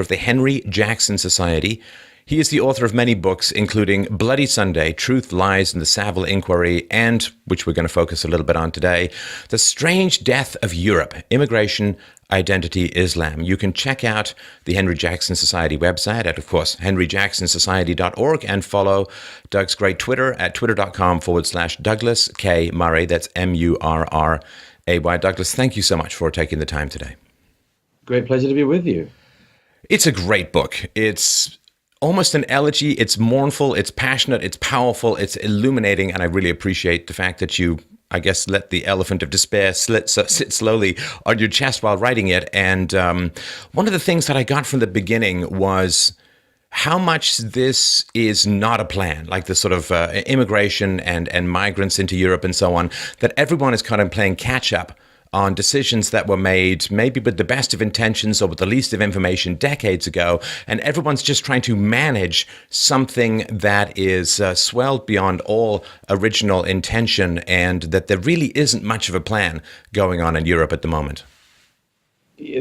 of the Henry Jackson Society. He is the author of many books, including Bloody Sunday, Truth, Lies, and the Savile Inquiry, and, which we're going to focus a little bit on today, The Strange Death of Europe, Immigration, Identity, Islam. You can check out the Henry Jackson Society website at, of course, henryjacksonsociety.org, and follow Doug's great Twitter at twitter.com/Douglas K. Murray. That's Murray. Douglas, thank you so much for taking the time today. Great pleasure to be with you. It's a great book. It's almost an elegy. It's mournful, it's passionate, it's powerful, it's illuminating, and I really appreciate the fact that you, I guess, let the elephant of despair sit slowly on your chest while writing it. And one of the things that I got from the beginning was how much this is not a plan, like the sort of immigration and migrants into Europe and so on, that everyone is kind of playing catch up on decisions that were made maybe with the best of intentions or with the least of information decades ago, and everyone's just trying to manage something that is swelled beyond all original intention, and that there really isn't much of a plan going on in Europe at the moment.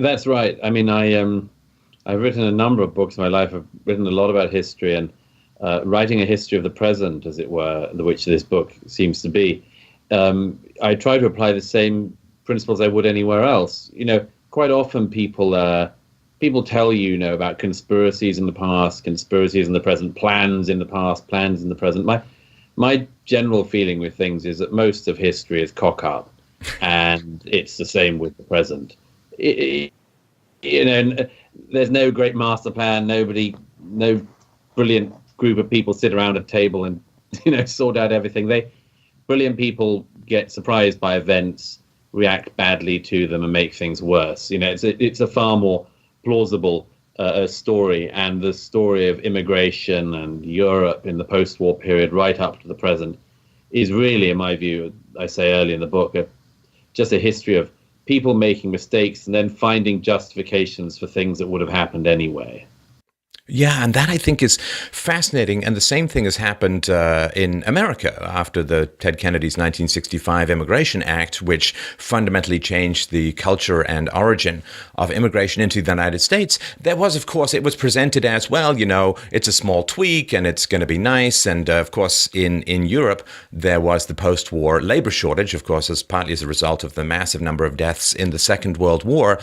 That's right. I mean, I've written a number of books in my life. I've written a lot about history, and writing a history of the present, as it were, which this book seems to be, I try to apply the same principles I would anywhere else. Quite often people tell you, about conspiracies in the past, conspiracies in the present, plans in the past, plans in the present. My general feeling with things is that most of history is cock up, and it's the same with the present. There's no great master plan. No brilliant group of people sit around a table and sort out everything. Brilliant people get surprised by events, react badly to them, and make things worse. It's a far more plausible story, and the story of immigration and Europe in the post-war period right up to the present is really, in my view, I say early in the book, just a history of people making mistakes and then finding justifications for things that would have happened anyway. Yeah, and that I think is fascinating. And the same thing has happened in America after the Ted Kennedy's 1965 Immigration Act, which fundamentally changed the culture and origin of immigration into the United States. There was, of course, it was presented as, well, it's a small tweak and it's going to be nice. And of course, in Europe, there was the post-war labor shortage, of course, partly as a result of the massive number of deaths in the Second World War.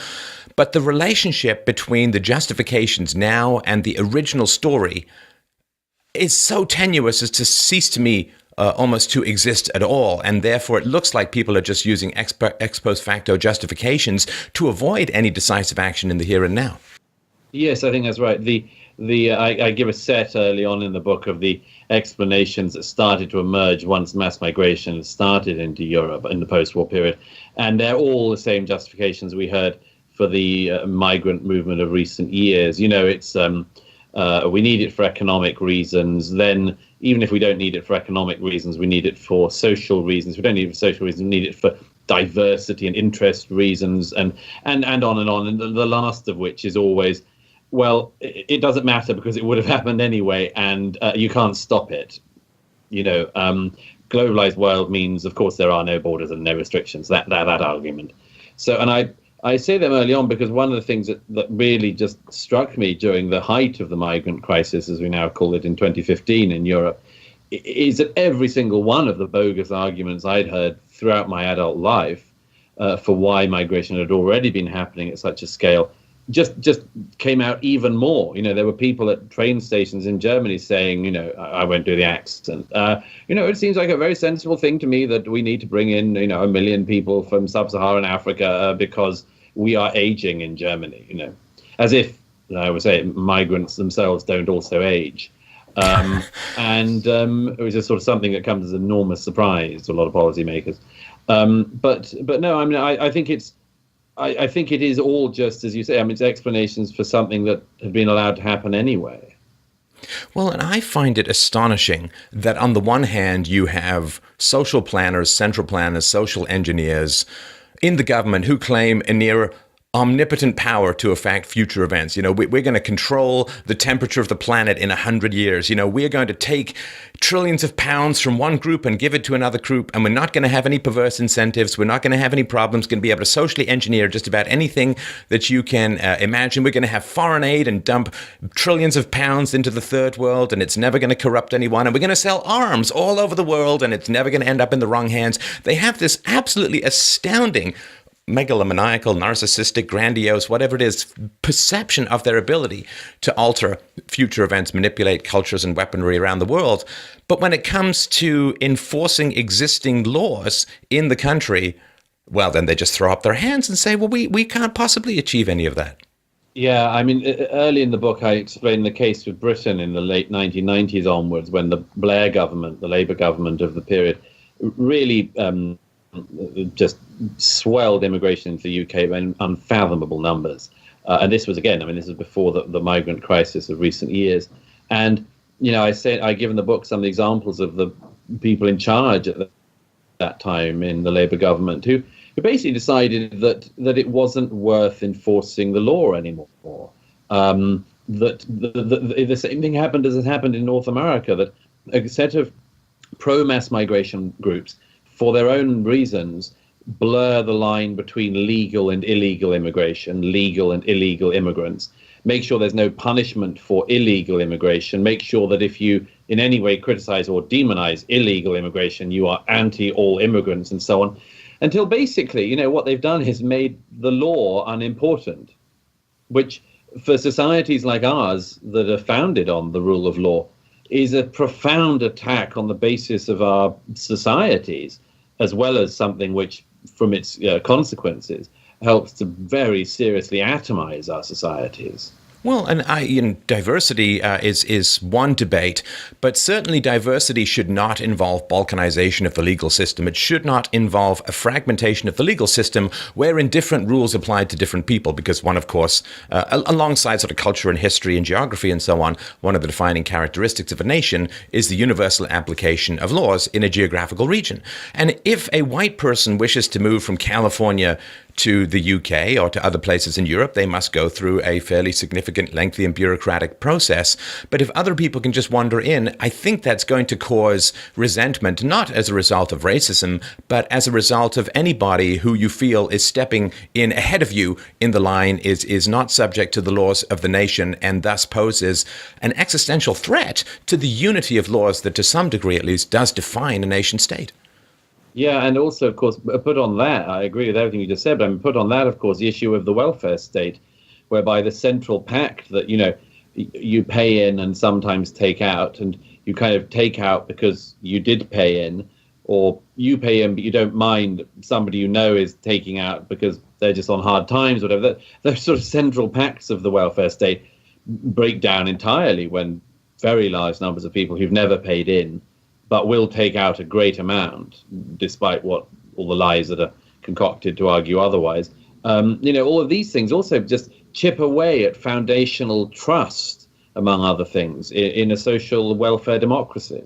But the relationship between the justifications now and the original story is so tenuous as to cease to me almost to exist at all. And therefore, it looks like people are just using ex post facto justifications to avoid any decisive action in the here and now. Yes, I think that's right. I give a set early on in the book of the explanations that started to emerge once mass migration started into Europe in the post-war period. And they're all the same justifications we heard for the migrant movement of recent years. It's we need it for economic reasons. Then, even if we don't need it for economic reasons, we need it for social reasons. We don't need it for social reasons. We need it for diversity and interest reasons, and on and on. And the last of which is always, well, it doesn't matter because it would have happened anyway, and you can't stop it. Globalized world means, of course, there are no borders and no restrictions. That argument. So, and I say them early on because one of the things that really just struck me during the height of the migrant crisis, as we now call it, in 2015 in Europe, is that every single one of the bogus arguments I'd heard throughout my adult life for why migration had already been happening at such a scale just came out even more. There were people at train stations in Germany saying, I won't do the accent. It seems like a very sensible thing to me that we need to bring in, 1 million people from sub-Saharan Africa because we are aging in Germany, as if, I would say, migrants themselves don't also age. It was just sort of something that comes as an enormous surprise to a lot of policymakers. But no, I mean, I think I think it is all just, as you say, it's explanations for something that had been allowed to happen anyway. Well, and I find it astonishing that on the one hand, you have social planners, central planners, social engineers in the government who claim a near omnipotent power to affect future events. We're going to control the temperature of the planet in 100 years. We're going to take trillions of pounds from one group and give it to another group, and we're not going to have any perverse incentives. We're not going to have any problems. Going to be able to socially engineer just about anything that you can imagine. We're going to have foreign aid and dump trillions of pounds into the third world, and it's never going to corrupt anyone. And we're going to sell arms all over the world, and it's never going to end up in the wrong hands. They have this absolutely astounding megalomaniacal, narcissistic, grandiose, whatever it is, perception of their ability to alter future events, manipulate cultures and weaponry around the world. But when it comes to enforcing existing laws in the country, well, then they just throw up their hands and say, well, we can't possibly achieve any of that. Yeah, I mean, early in the book, I explained the case with Britain in the late 1990s onwards, when the Blair government, the Labour government of the period, really just swelled immigration into the UK in unfathomable numbers. And this was, again, this is before the migrant crisis of recent years. And, I give in the book some examples of the people in charge at that time in the Labour government who basically decided that it wasn't worth enforcing the law anymore. That the same thing happened as it happened in North America, that a set of pro-mass migration groups, for their own reasons, blur the line between legal and illegal immigration, legal and illegal immigrants, make sure there's no punishment for illegal immigration, make sure that if you in any way criticize or demonize illegal immigration, you are anti all immigrants, and so on, until basically, what they've done is made the law unimportant, which for societies like ours that are founded on the rule of law is a profound attack on the basis of our societies, as well as something which, from its consequences, helps to very seriously atomize our societies. Well, and diversity is one debate, but certainly diversity should not involve balkanization of the legal system. It should not involve a fragmentation of the legal system wherein different rules apply to different people, because one, of course, alongside sort of culture and history and geography and so on, one of the defining characteristics of a nation is the universal application of laws in a geographical region. And if a white person wishes to move from California to the UK or to other places in Europe, they must go through a fairly significant, lengthy and bureaucratic process. But if other people can just wander in, I think that's going to cause resentment, not as a result of racism, but as a result of anybody who you feel is stepping in ahead of you in the line, is not subject to the laws of the nation, and thus poses an existential threat to the unity of laws that, to some degree at least, does define a nation state. Yeah, and also, of course, put on that, I agree with everything you just said, but put on that, of course, the issue of the welfare state, whereby the central pact that, you pay in and sometimes take out, and you kind of take out because you did pay in, or you pay in but you don't mind somebody is taking out because they're just on hard times, whatever. Those sort of central pacts of the welfare state break down entirely when very large numbers of people who've never paid in but will take out a great amount, despite all the lies that are concocted to argue otherwise. All of these things also just chip away at foundational trust, among other things, in a social welfare democracy.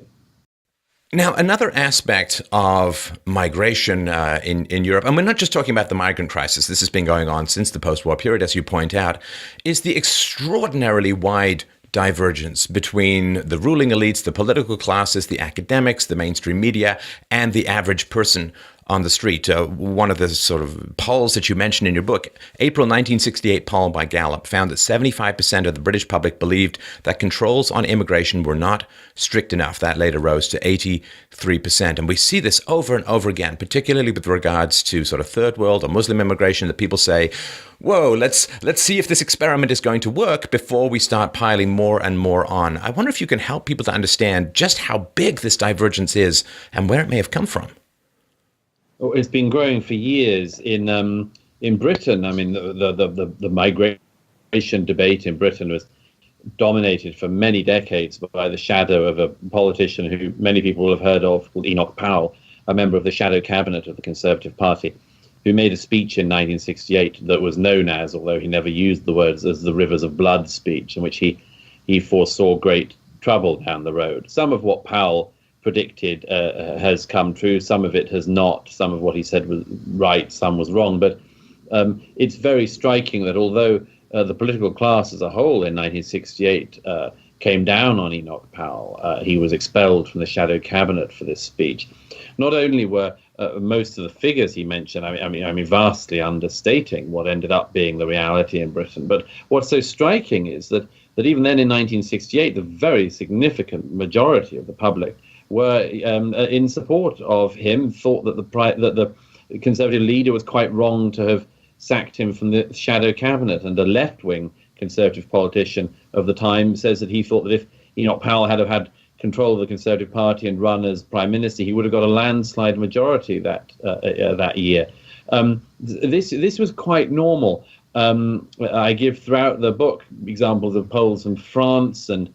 Now, another aspect of migration in Europe, and we're not just talking about the migrant crisis, this has been going on since the post-war period, as you point out, is the extraordinarily wide divergence between the ruling elites, the political classes, the academics, the mainstream media, and the average person on the street. One of the sort of polls that you mentioned in your book, April 1968 poll by Gallup, found that 75% of the British public believed that controls on immigration were not strict enough. That later rose to 83%. And we see this over and over again, particularly with regards to sort of third world or Muslim immigration, that people say, whoa, let's see if this experiment is going to work before we start piling more and more on. I wonder if you can help people to understand just how big this divergence is and where it may have come from. It's been growing for years in Britain. I mean, the migration debate in Britain was dominated for many decades by the shadow of a politician who many people will have heard of, called Enoch Powell, a member of the shadow cabinet of the Conservative Party, who made a speech in 1968 that was known as, although he never used the words, as the Rivers of Blood speech, in which he foresaw great trouble down the road. Some of what Powell predicted has come true. Some of it has not. Some of what he said was right, some was wrong. But it's very striking that although the political class as a whole in 1968 came down on Enoch Powell, he was expelled from the shadow cabinet for this speech. Not only were most of the figures he mentioned, I mean, vastly understating what ended up being the reality in Britain, but what's so striking is that even then in 1968, the very significant majority of the public were in support of him, thought that the Conservative leader was quite wrong to have sacked him from the shadow cabinet, and a left-wing Conservative politician of the time says that he thought that if Enoch Powell had have had control of the Conservative Party and run as Prime Minister, he would have got a landslide majority that year. This was quite normal. I give throughout the book examples of polls from France and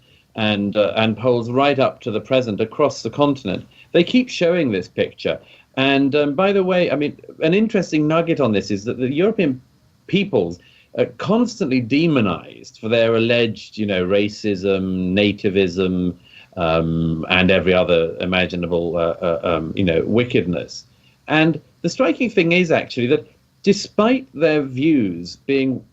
polls right up to the present across the continent. They keep showing this picture. And by the way, I mean, an interesting nugget on this is that the European peoples are constantly demonized for their alleged, racism, nativism, and every other imaginable, wickedness. And the striking thing is actually that despite their views being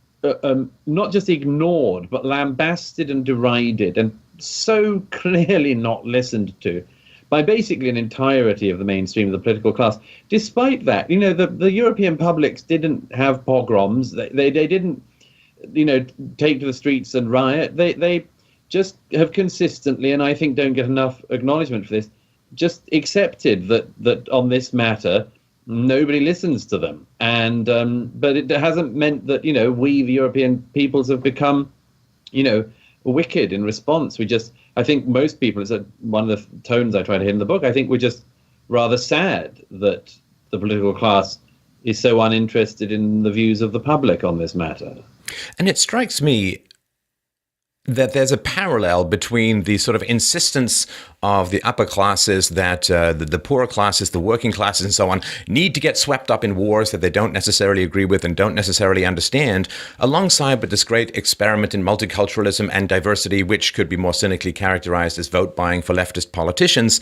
not just ignored, but lambasted and derided and so clearly not listened to by basically an entirety of the mainstream of the political class, despite that, the European publics didn't have pogroms. They didn't, take to the streets and riot. They just have consistently, and I think don't get enough acknowledgement for this, just accepted that on this matter, nobody listens to them. And but it hasn't meant that, we, the European peoples, have become, wicked in response. I think most people, it's one of the tones I try to hit in the book, I think we're just rather sad that the political class is so uninterested in the views of the public on this matter. And it strikes me that there's a parallel between the sort of insistence of the upper classes that the poorer classes, the working classes and so on, need to get swept up in wars that they don't necessarily agree with and don't necessarily understand, alongside with this great experiment in multiculturalism and diversity, which could be more cynically characterized as vote buying for leftist politicians.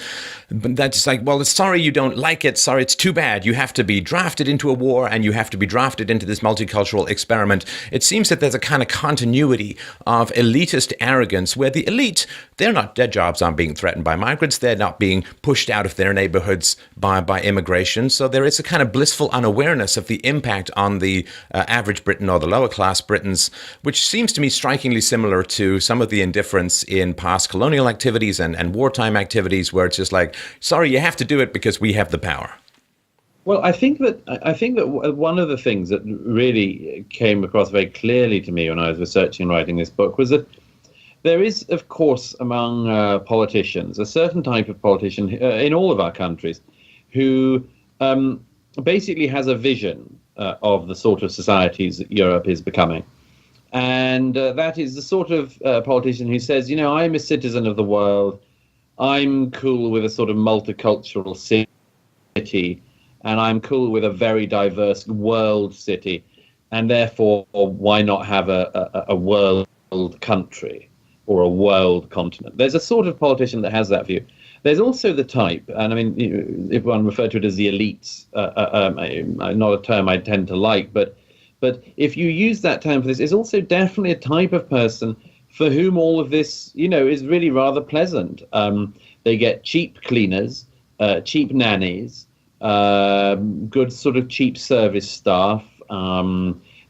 But that's like, well, sorry you don't like it, sorry, it's too bad. You have to be drafted into a war and you have to be drafted into this multicultural experiment. It seems that there's a kind of continuity of elitist arrogance where the elite, their jobs aren't being threatened by migrants, they're not being pushed out of their neighborhoods by immigration. So there is a kind of blissful unawareness of the impact on the average Briton or the lower class Britons, which seems to me strikingly similar to some of the indifference in past colonial activities and wartime activities, where it's just like, sorry, you have to do it because we have the power. Well, I think that one of the things that really came across very clearly to me when I was researching and writing this book was that there is, of course, among politicians, a certain type of politician in all of our countries who basically has a vision of the sort of societies that Europe is becoming. And that is the sort of politician who says, I'm a citizen of the world, I'm cool with a sort of multicultural city, and I'm cool with a very diverse world city, and therefore why not have a world country or a world continent? There's a sort of politician that has that view. There's also the type, and I mean, if one referred to it as the elites, not a term I tend to like, but if you use that term for this, it's also definitely a type of person for whom all of this, is really rather pleasant. They get cheap cleaners, cheap nannies, good sort of cheap service staff.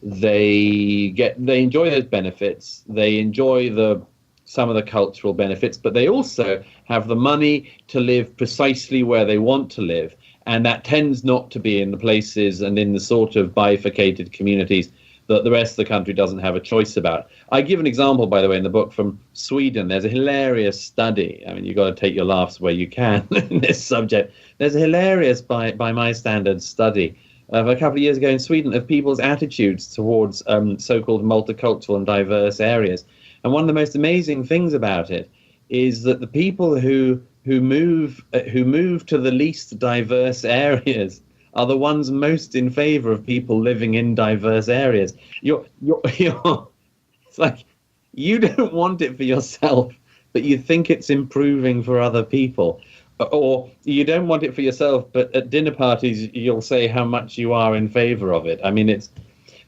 They enjoy those benefits. They enjoy some of the cultural benefits, but they also have the money to live precisely where they want to live. And that tends not to be in the places and in the sort of bifurcated communities that the rest of the country doesn't have a choice about. I give an example, by the way, in the book from Sweden. There's a hilarious study. I mean, you've got to take your laughs where you can in this subject. There's a hilarious, by my standards, study of a couple of years ago in Sweden of people's attitudes towards so-called multicultural and diverse areas. And one of the most amazing things about it is that the people who move to the least diverse areas are the ones most in favor of people living in diverse areas. It's like you don't want it for yourself, but you think it's improving for other people. Or you don't want it for yourself, but at dinner parties you'll say how much you are in favor of it. I mean, it's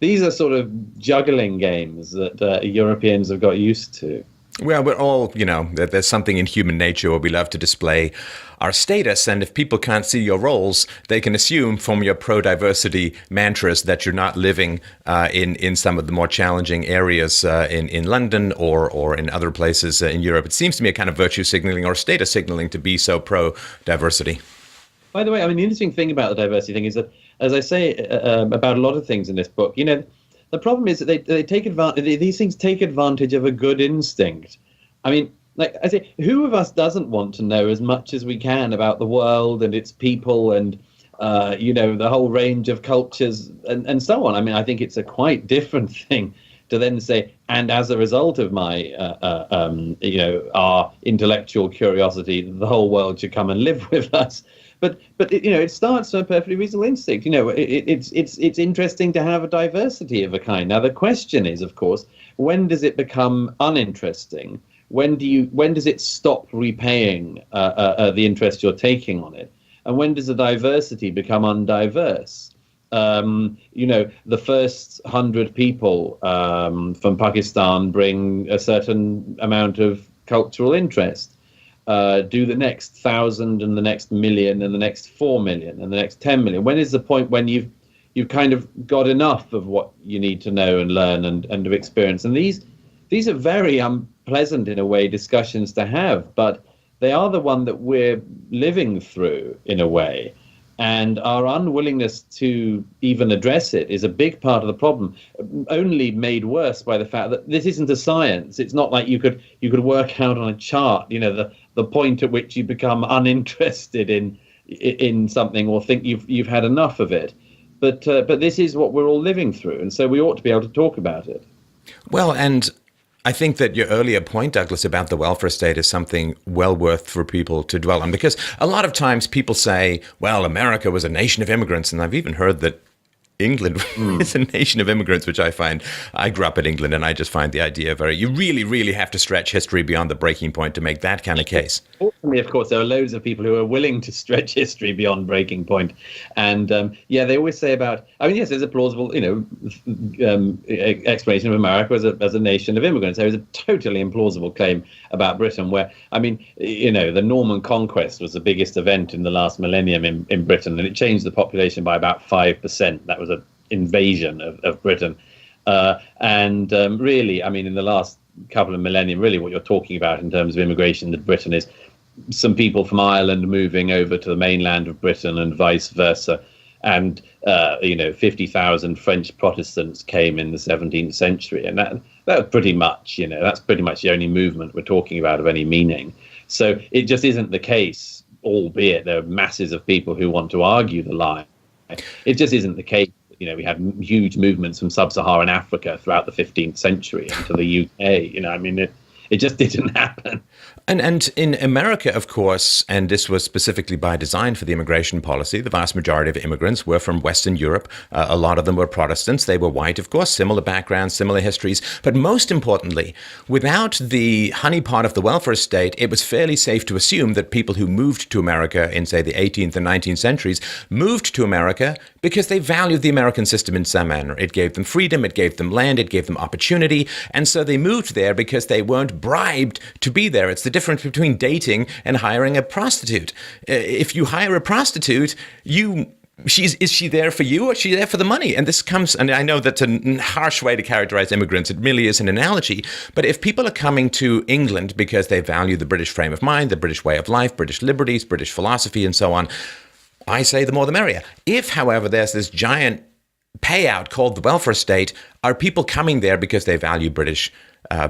these are sort of juggling games that Europeans have got used to. Well, we're all, there's something in human nature where we love to display our status. And if people can't see your roles, they can assume from your pro-diversity mantras that you're not living in some of the more challenging areas in London or in other places in Europe. It seems to me a kind of virtue signaling or status signaling to be so pro-diversity. By the way, I mean, the interesting thing about the diversity thing is that, as I say about a lot of things in this book, the problem is that they take advantage. These things take advantage of a good instinct. I mean, like I say, who of us doesn't want to know as much as we can about the world and its people and the whole range of cultures and so on? I mean, I think it's a quite different thing to then say, and as a result of my our intellectual curiosity, the whole world should come and live with us. But it starts from a perfectly reasonable instinct. It's interesting to have a diversity of a kind. Now the question is, of course, when does it become uninteresting? When does it stop repaying the interest you're taking on it? And when does the diversity become undiverse? The first 100 people from Pakistan bring a certain amount of cultural interest. Do the next 1,000 and the next million and the next 4 million and the next 10 million? When is the point when you've kind of got enough of what you need to know and learn and to experience? And these are very unpleasant in a way discussions to have, but they are the one that we're living through in a way. And our unwillingness to even address it is a big part of the problem, only made worse by the fact that this isn't a science. It's not like you could work out on a chart, the point at which you become uninterested in something or think you've had enough of it. But this is what we're all living through, and so we ought to be able to talk about it. Well, and I think that your earlier point, Douglas, about the welfare state is something well worth for people to dwell on, because a lot of times people say, well, America was a nation of immigrants. And I've even heard that England is a nation of immigrants, which I grew up in England, and I just find the idea you really, really have to stretch history beyond the breaking point to make that kind of case. Fortunately, of course, there are loads of people who are willing to stretch history beyond breaking point. And they always say yes, there's a plausible, explanation of America as a nation of immigrants. There is a totally implausible claim about Britain where, the Norman conquest was the biggest event in the last millennium in Britain, and it changed the population by about 5%. That was an invasion of Britain. Really, in the last couple of millennium, really what you're talking about in terms of immigration to Britain is some people from Ireland moving over to the mainland of Britain and vice versa. And, 50,000 French Protestants came in the 17th century. And that was pretty much, that's pretty much the only movement we're talking about of any meaning. So it just isn't the case, albeit there are masses of people who want to argue the line. It just isn't the case. We had huge movements from sub-Saharan Africa throughout the 15th century into the UK. It just didn't happen. And in America, of course, and this was specifically by design for the immigration policy, the vast majority of immigrants were from Western Europe. A lot of them were Protestants. They were white, of course, similar backgrounds, similar histories. But most importantly, without the honeypot of the welfare state, it was fairly safe to assume that people who moved to America in, say, the 18th and 19th centuries moved to America because they valued the American system in some manner. It gave them freedom, it gave them land, it gave them opportunity. And so they moved there because they weren't bribed to be there. It's the difference between dating and hiring a prostitute. If you hire a prostitute, is she there for you or is she there for the money? And this comes, and I know that's a harsh way to characterize immigrants. It really is an analogy. But if people are coming to England because they value the British frame of mind, the British way of life, British liberties, British philosophy, and so on, I say the more the merrier. If, however, there's this giant payout called the welfare state, are people coming there because they value British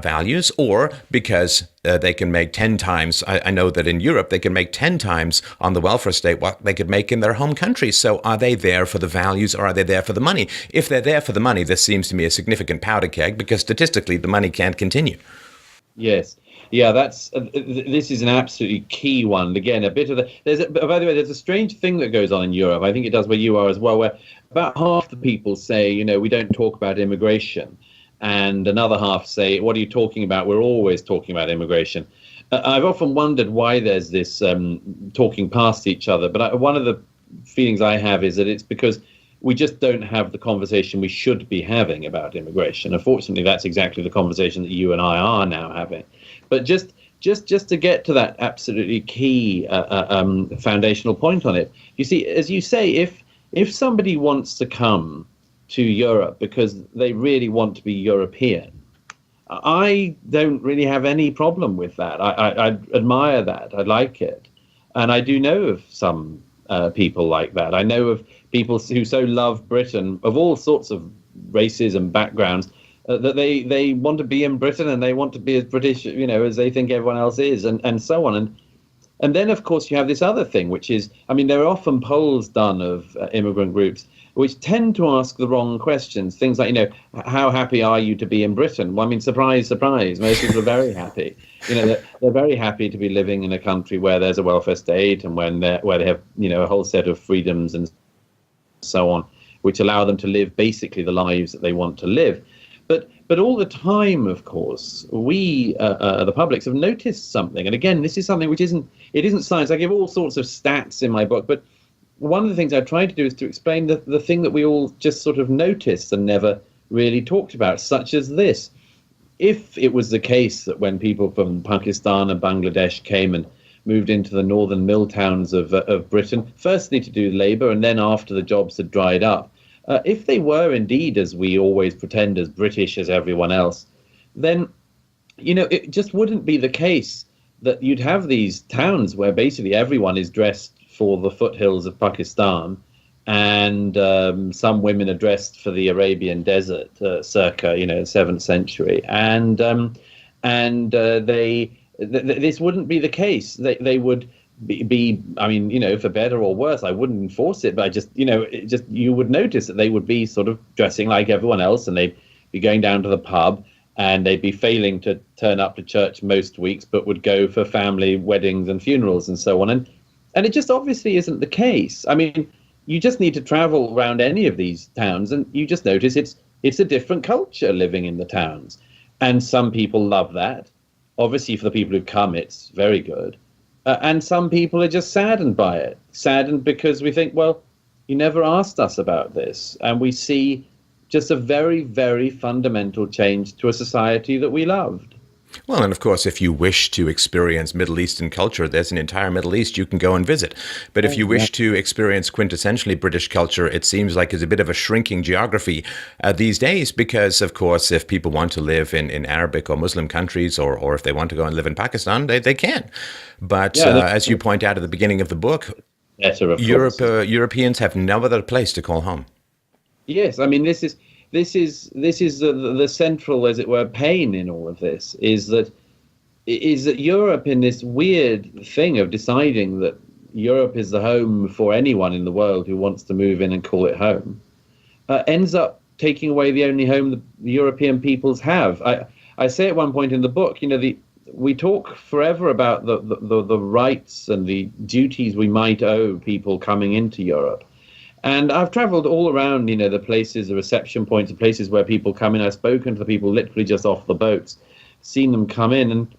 values, or because they can make 10 times, I know that in Europe, they can make 10 times on the welfare state what they could make in their home country. So are they there for the values or are they there for the money? If they're there for the money, this seems to me a significant powder keg, because statistically, the money can't continue. Yes. Yeah, this is an absolutely key one. Again, by the way, there's a strange thing that goes on in Europe. I think it does where you are as well, where about half the people say, we don't talk about immigration. And another half say, what are you talking about? We're always talking about immigration. I've often wondered why there's this talking past each other. But one of the feelings I have is that it's because we just don't have the conversation we should be having about immigration. Unfortunately, that's exactly the conversation that you and I are now having. But just to get to that absolutely key foundational point on it, you see, as you say, if somebody wants to come to Europe because they really want to be European, I don't really have any problem with that. I admire that. I like it. And I do know of some people like that. I know of people who so love Britain, of all sorts of races and backgrounds, that they want to be in Britain and they want to be as British, as they think everyone else is, and so on. And then, of course, you have this other thing, which is, I mean, there are often polls done of immigrant groups which tend to ask the wrong questions. Things like, how happy are you to be in Britain? Well, I mean, surprise, surprise. Most people are very happy. They're very happy to be living in a country where there's a welfare state and where they have, a whole set of freedoms and so on, which allow them to live basically the lives that they want to live. But all the time, of course, we, the publics, have noticed something. And again, this is something which isn't science. I give all sorts of stats in my book, but one of the things I try to do is to explain the thing that we all just sort of noticed and never really talked about, such as this. If it was the case that when people from Pakistan and Bangladesh came and moved into the northern mill towns of Britain, firstly to do labour and then after the jobs had dried up, if they were indeed, as we always pretend, as British as everyone else, then, it just wouldn't be the case that you'd have these towns where basically everyone is dressed for the foothills of Pakistan, and some women are dressed for the Arabian desert, circa 7th century, and this wouldn't be the case. They would be, I mean, for better or worse, I wouldn't enforce it, but I just, you would notice that they would be sort of dressing like everyone else, and they'd be going down to the pub, and they'd be failing to turn up to church most weeks, but would go for family weddings and funerals and so on. And it just obviously isn't the case. I mean, you just need to travel around any of these towns, and you just notice it's a different culture living in the towns. And some people love that. Obviously, for the people who come, it's very good. And some people are just saddened by it. Saddened because we think, well, you never asked us about this. And we see just a very, very fundamental change to a society that we loved. Well, and of course, if you wish to experience Middle Eastern culture, there's an entire Middle East you can go and visit. But if you wish to experience quintessentially British culture, it seems like it's a bit of a shrinking geography these days because, of course, if people want to live in Arabic or Muslim countries or if they want to go and live in Pakistan, they can. But as you point out at the beginning of the book, Europeans have no other place to call home. Yes, I mean, this is the central, as it were, pain in all of this, is that Europe, in this weird thing of deciding that Europe is the home for anyone in the world who wants to move in and call it home, ends up taking away the only home the European peoples have. I say at one point in the book, we talk forever about the rights and the duties we might owe people coming into Europe. And I've traveled all around, the places, the reception points, the places where people come in. I've spoken to the people literally just off the boats, seen them come in. And,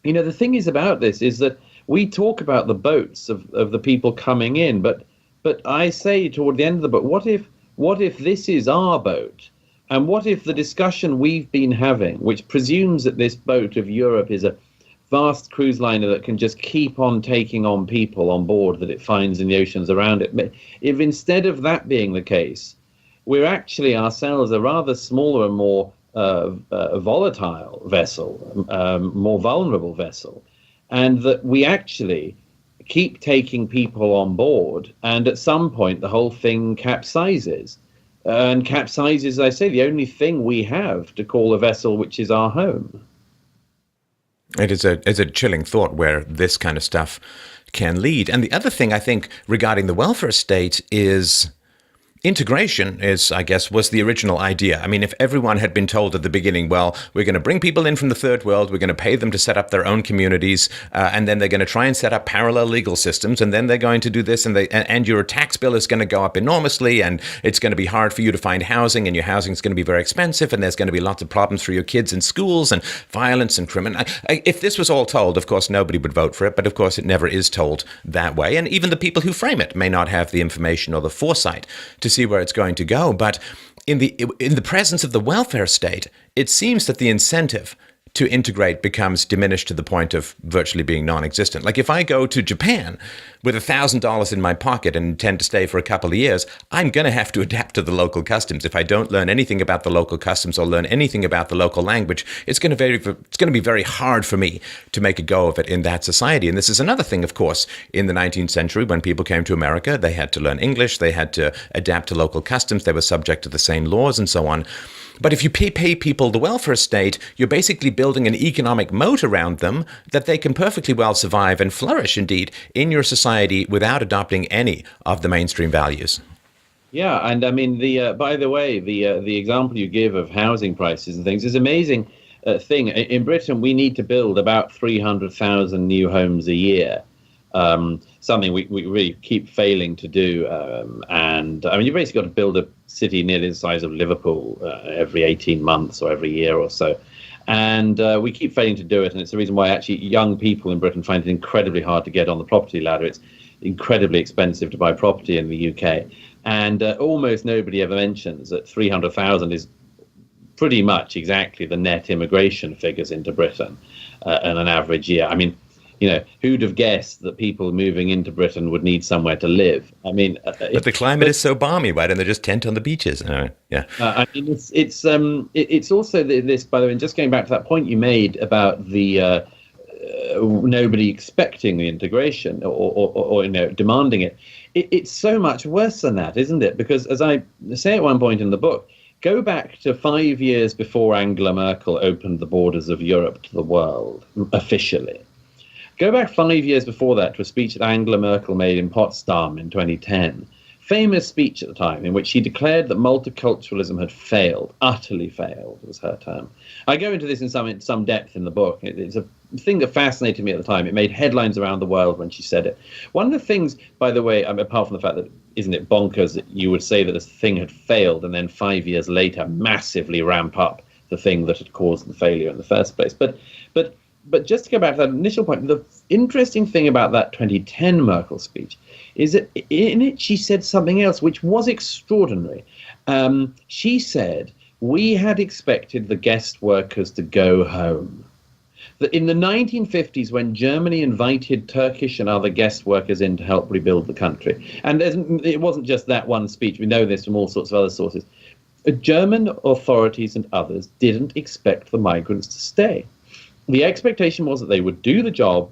the thing is about this is that we talk about the boats of the people coming in. But I say toward the end of the book, what if this is our boat? And what if the discussion we've been having, which presumes that this boat of Europe is a vast cruise liner that can just keep on taking on people on board that it finds in the oceans around it. If instead of that being the case, we're actually ourselves a rather smaller and more volatile vessel, more vulnerable vessel, and that we actually keep taking people on board, and at some point the whole thing capsizes. And capsizes, I say, the only thing we have to call a vessel which is our home. It is a chilling thought where this kind of stuff can lead. And the other thing I think regarding the welfare state is integration was the original idea. I mean, if everyone had been told at the beginning, well, we're going to bring people in from the third world, we're going to pay them to set up their own communities, and then they're going to try and set up parallel legal systems, and then they're going to do this, and your tax bill is going to go up enormously, and it's going to be hard for you to find housing, and your housing is going to be very expensive, and there's going to be lots of problems for your kids in schools, and violence and crime. If this was all told, of course, nobody would vote for it, but of course it never is told that way, and even the people who frame it may not have the information or the foresight to see where it's going to go. But in the presence of the welfare state, it seems that the incentive to integrate becomes diminished to the point of virtually being non-existent. Like if I go to Japan with $1,000 in my pocket and intend to stay for a couple of years, I'm going to have to adapt to the local customs. If I don't learn anything about the local customs or learn anything about the local language, it's going to be very hard for me to make a go of it in that society. And this is another thing, of course, in the 19th century when people came to America, they had to learn English, they had to adapt to local customs, they were subject to the same laws and so on. But if you pay people the welfare state, you're basically building an economic moat around them that they can perfectly well survive and flourish, indeed, in your society without adopting any of the mainstream values. Yeah, and I mean, by the way, the example you give of housing prices and things is amazing thing. In Britain, we need to build about 300,000 new homes a year. Something we really keep failing to do. And I mean, you basically got to build a city nearly the size of Liverpool every 18 months or every year or so. And we keep failing to do it. And it's the reason why actually young people in Britain find it incredibly hard to get on the property ladder. It's incredibly expensive to buy property in the UK. And almost nobody ever mentions that 300,000 is pretty much exactly the net immigration figures into Britain in an average year. I mean, you know, who'd have guessed that people moving into Britain would need somewhere to live? I mean, but the climate is so balmy, right? And they just tent on the beaches. Yeah. I mean, it's also this. By the way, and just going back to that point you made about the nobody expecting the integration or demanding it. It's so much worse than that, isn't it? Because as I say at one point in the book, go back to 5 years before Angela Merkel opened the borders of Europe to the world officially. Go back 5 years before that to a speech that Angela Merkel made in Potsdam in 2010. Famous speech at the time in which she declared that multiculturalism had failed, utterly failed was her term. I go into this in some depth in the book. It's a thing that fascinated me at the time. It made headlines around the world when she said it. One of the things, by the way, apart from the fact that isn't it bonkers that you would say that this thing had failed and then 5 years later massively ramp up the thing that had caused the failure in the first place. But just to go back to that initial point, the interesting thing about that 2010 Merkel speech is that in it she said something else which was extraordinary. She said, we had expected the guest workers to go home. That in the 1950s, when Germany invited Turkish and other guest workers in to help rebuild the country, and it wasn't just that one speech, we know this from all sorts of other sources, German authorities and others didn't expect the migrants to stay. The expectation was that they would do the job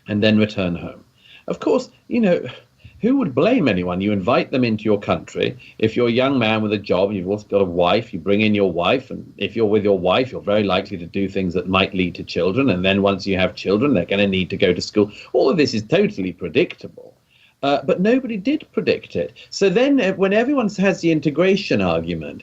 and then return home. Of course, who would blame anyone? You invite them into your country. If you're a young man with a job and you've also got a wife, you bring in your wife. And if you're with your wife, you're very likely to do things that might lead to children. And then once you have children, they're going to need to go to school. All of this is totally predictable. But nobody did predict it. So then when everyone has the integration argument,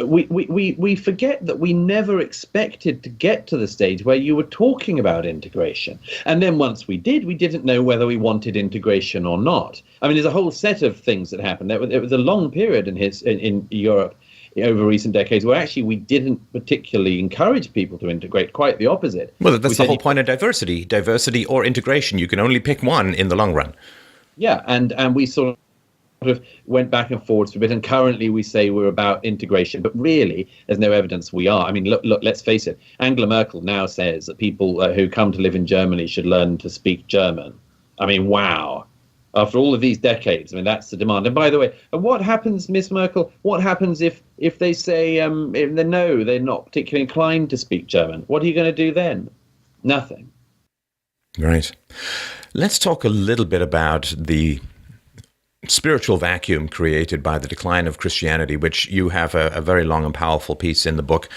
we forget that we never expected to get to the stage where you were talking about integration. And then once we did, we didn't know whether we wanted integration or not. I mean, there's a whole set of things that happened. It was a long period in Europe over recent decades where actually we didn't particularly encourage people to integrate, quite the opposite. Well, that's the whole point of diversity or integration. You can only pick one in the long run. Yeah, and we sort of went back and forwards for a bit, and currently we say we're about integration, but really there's no evidence we are. I mean, look, let's face it. Angela Merkel now says that people who come to live in Germany should learn to speak German. I mean, wow. After all of these decades, I mean, that's the demand. And by the way, what happens, Miss Merkel, what happens if they say, no, they're not particularly inclined to speak German? What are you going to do then? Nothing. Right. Let's talk a little bit about the spiritual vacuum created by the decline of Christianity, which you have a very long and powerful piece in the book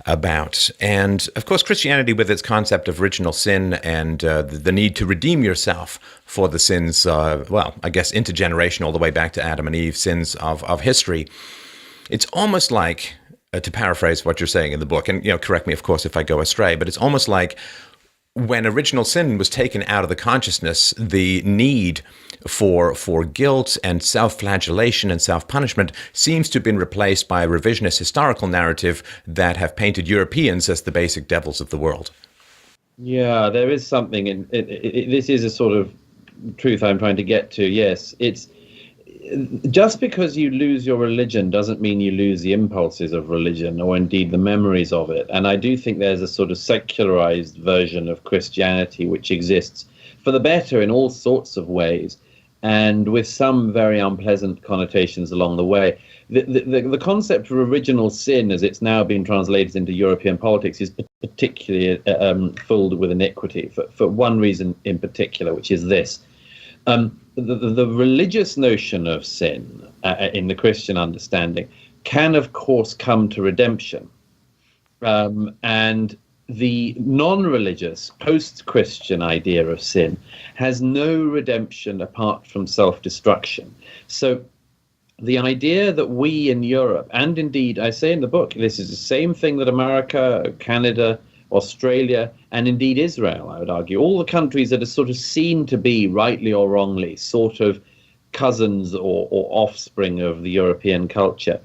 about. And of course, Christianity with its concept of original sin and the need to redeem yourself for the sins, I guess intergenerational, all the way back to Adam and Eve, sins of history. It's almost like, to paraphrase what you're saying in the book, and correct me, of course, if I go astray, but it's almost like when original sin was taken out of the consciousness, the need for guilt and self-flagellation and self-punishment seems to have been replaced by a revisionist historical narrative that have painted Europeans as the basic devils of the world. Yeah, there is something in this is a sort of truth I'm trying to get to. Yes, just because you lose your religion doesn't mean you lose the impulses of religion or indeed the memories of it. And I do think there's a sort of secularized version of Christianity which exists for the better in all sorts of ways, and with some very unpleasant connotations along the way. The concept of original sin, as it's now been translated into European politics, is particularly filled with iniquity for one reason in particular, which is this. The religious notion of sin in the Christian understanding can, of course, come to redemption. And the non-religious, post-Christian idea of sin has no redemption apart from self-destruction. So the idea that we in Europe, and indeed, I say in the book, this is the same thing that America, Canada, Australia, and indeed Israel, I would argue, all the countries that are sort of seen to be, rightly or wrongly, sort of cousins or offspring of the European culture.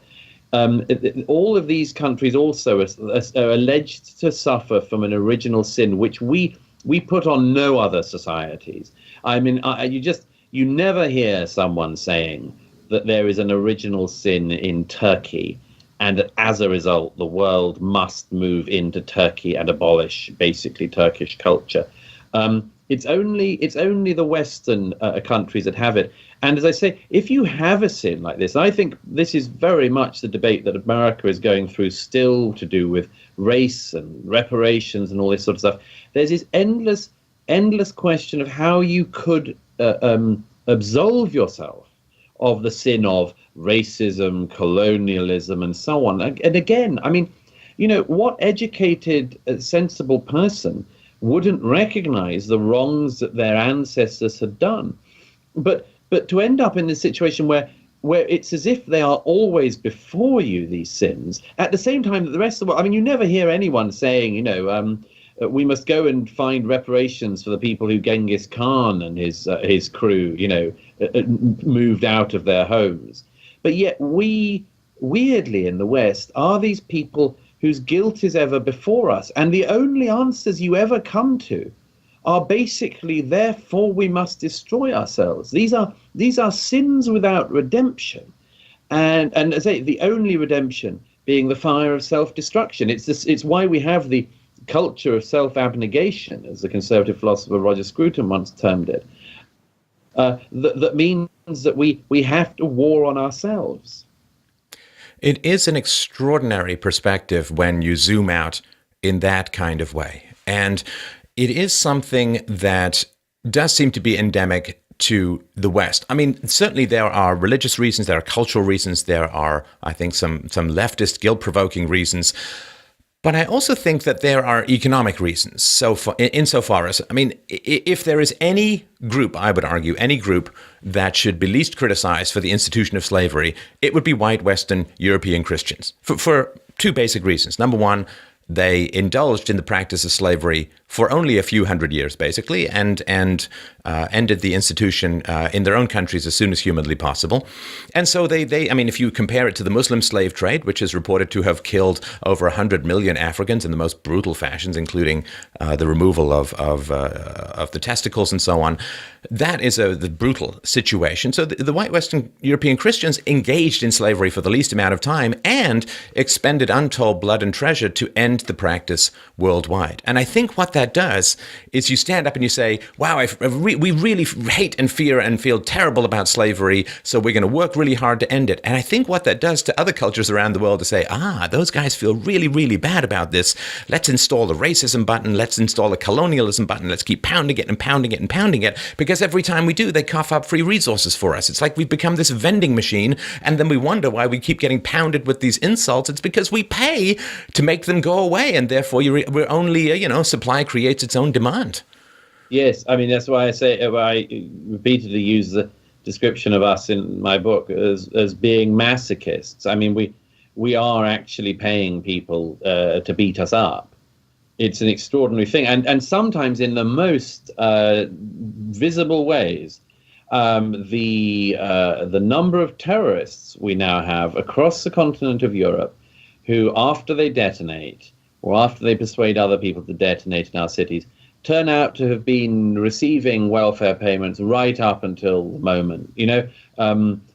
All of these countries also are alleged to suffer from an original sin, which we put on no other societies. I mean, you never hear someone saying that there is an original sin in Turkey, and that as a result, the world must move into Turkey and abolish basically Turkish culture. It's only the Western countries that have it. And as I say, if you have a sin like this, I think this is very much the debate that America is going through still, to do with race and reparations and all this sort of stuff. There's this endless question of how you could absolve yourself of the sin of racism, colonialism, and so on. And again, I mean, what educated, sensible person wouldn't recognize the wrongs that their ancestors had done? But to end up in this situation where it's as if they are always before you, these sins, at the same time that the rest of the world, I mean, you never hear anyone saying, we must go and find reparations for the people who Genghis Khan and his crew, moved out of their homes. But yet we, weirdly in the West, are these people whose guilt is ever before us. And the only answers you ever come to are basically, therefore we must destroy ourselves. These are sins without redemption. And as I say, the only redemption being the fire of self-destruction. It's why we have the culture of self-abnegation, as the conservative philosopher Roger Scruton once termed it. That means that we have to war on ourselves. It is an extraordinary perspective when you zoom out in that kind of way. And it is something that does seem to be endemic to the West. I mean, certainly there are religious reasons, there are cultural reasons, there are, I think, some leftist guilt-provoking reasons. But I also think that there are economic reasons. So insofar as, I mean, if there is any group, I would argue, any group that should be least criticized for the institution of slavery, it would be white Western European Christians for two basic reasons. Number one, they indulged in the practice of slavery for only a few hundred years, basically, and ended the institution in their own countries as soon as humanly possible. And so I mean, if you compare it to the Muslim slave trade, which is reported to have killed over 100 million Africans in the most brutal fashions, including the removal of the testicles and so on, that is the brutal situation. So the white Western European Christians engaged in slavery for the least amount of time and expended untold blood and treasure to end the practice worldwide. And I think what that does is you stand up and you say, wow, we really hate and fear and feel terrible about slavery, so we're going to work really hard to end it. And I think what that does to other cultures around the world to say, those guys feel really, really bad about this. Let's install the racism button. Let's install the colonialism button. Let's keep pounding it and pounding it and pounding it, because every time we do, they cough up free resources for us. It's like we've become this vending machine, and then we wonder why we keep getting pounded with these insults. It's because we pay to make them go away, and therefore we're only, supply creates its own demand. Yes, I mean, that's why I repeatedly use the description of us in my book as being masochists. I mean, we are actually paying people to beat us up. It's an extraordinary thing, and sometimes in the most visible ways. The number of terrorists we now have across the continent of Europe who, after they detonate, or after they persuade other people to detonate in our cities, turn out to have been receiving welfare payments right up until the moment. There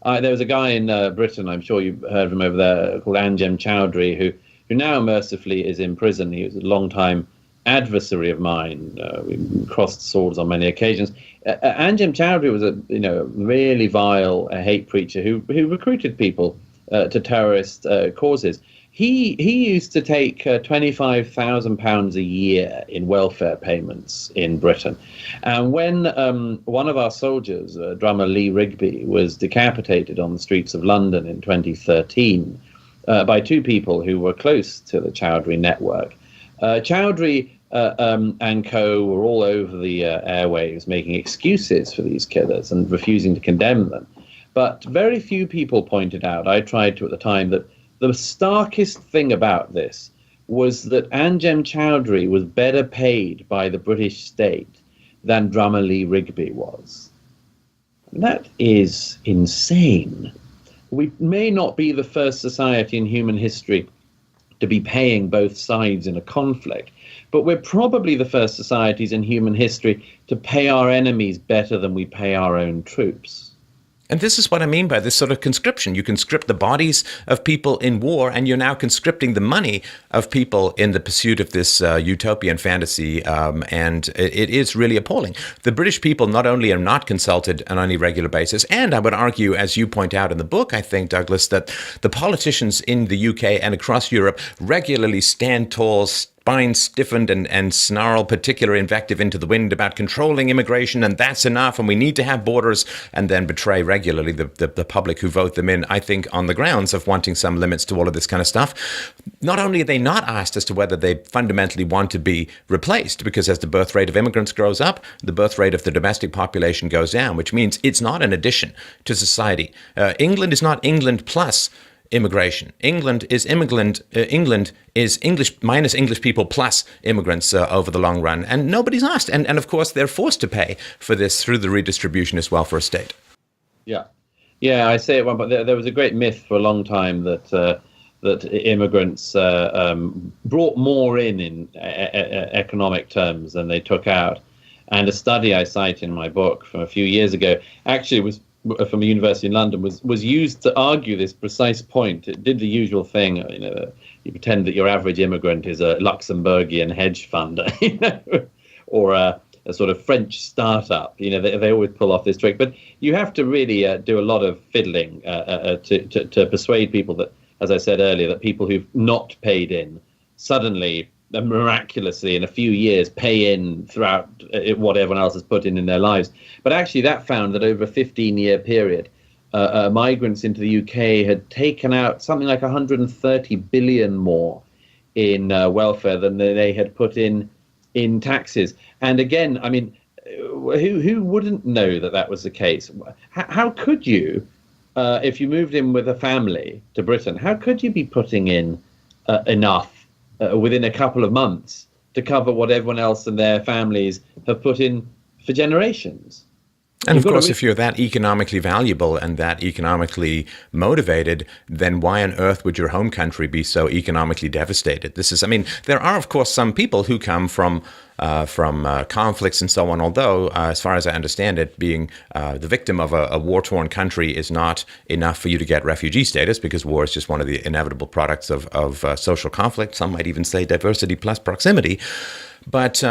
was a guy in Britain, I'm sure you've heard of him over there, called Anjem Choudhury, who now mercifully is in prison. He was a long-time adversary of mine. We crossed swords on many occasions. Anjem Choudhury was a really vile hate preacher who recruited people to terrorist causes. He used to take £25,000 a year in welfare payments in Britain. And when one of our soldiers, drummer Lee Rigby, was decapitated on the streets of London in 2013 by two people who were close to the Choudhury network, Choudhury and co were all over the airwaves making excuses for these killers and refusing to condemn them. But very few people pointed out, I tried to at the time, that the starkest thing about this was that Anjem Choudhury was better paid by the British state than drummer Lee Rigby was. And that is insane. We may not be the first society in human history to be paying both sides in a conflict, but we're probably the first societies in human history to pay our enemies better than we pay our own troops. And this is what I mean by this sort of conscription. You conscript the bodies of people in war, and you're now conscripting the money of people in the pursuit of this utopian fantasy. And it is really appalling. The British people not only are not consulted on any regular basis, and I would argue, as you point out in the book, I think, Douglas, that the politicians in the UK and across Europe regularly stand tall, spine stiffened, and snarl particular invective into the wind about controlling immigration, and that's enough, and we need to have borders, and then betray regularly the public who vote them in, I think, on the grounds of wanting some limits to all of this kind of stuff. Not only are they not asked as to whether they fundamentally want to be replaced, because as the birth rate of immigrants grows up, the birth rate of the domestic population goes down, which means it's not an addition to society. England is not England plus immigration. England is English minus English people plus immigrants over the long run. And nobody's asked. And of course, they're forced to pay for this through the redistributionist welfare state. Yeah. Yeah, I say it one, but there was a great myth for a long time that immigrants brought more in economic terms than they took out. And a study I cite in my book from a few years ago actually was from a university in London was used to argue this precise point. It did the usual thing, you pretend that your average immigrant is a Luxembourgian hedge fund, or a sort of French startup. They always pull off this trick, but you have to really do a lot of fiddling to persuade people that, as I said earlier, that people who've not paid in suddenly miraculously in a few years pay in throughout what everyone else has put in their lives. But actually that found that over a 15-year period, migrants into the UK had taken out something like 130 billion more in welfare than they had put in taxes. And again, I mean, who wouldn't know that was the case? How could you, if you moved in with a family to Britain, how could you be putting in enough within a couple of months to cover what everyone else and their families have put in for generations? And of course, if you're that economically valuable and that economically motivated, then why on earth would your home country be so economically devastated? There are, of course, some people who come from conflicts and so on, although, as far as I understand it, being the victim of a war-torn country is not enough for you to get refugee status, because war is just one of the inevitable products of social conflict. Some might even say diversity plus proximity. But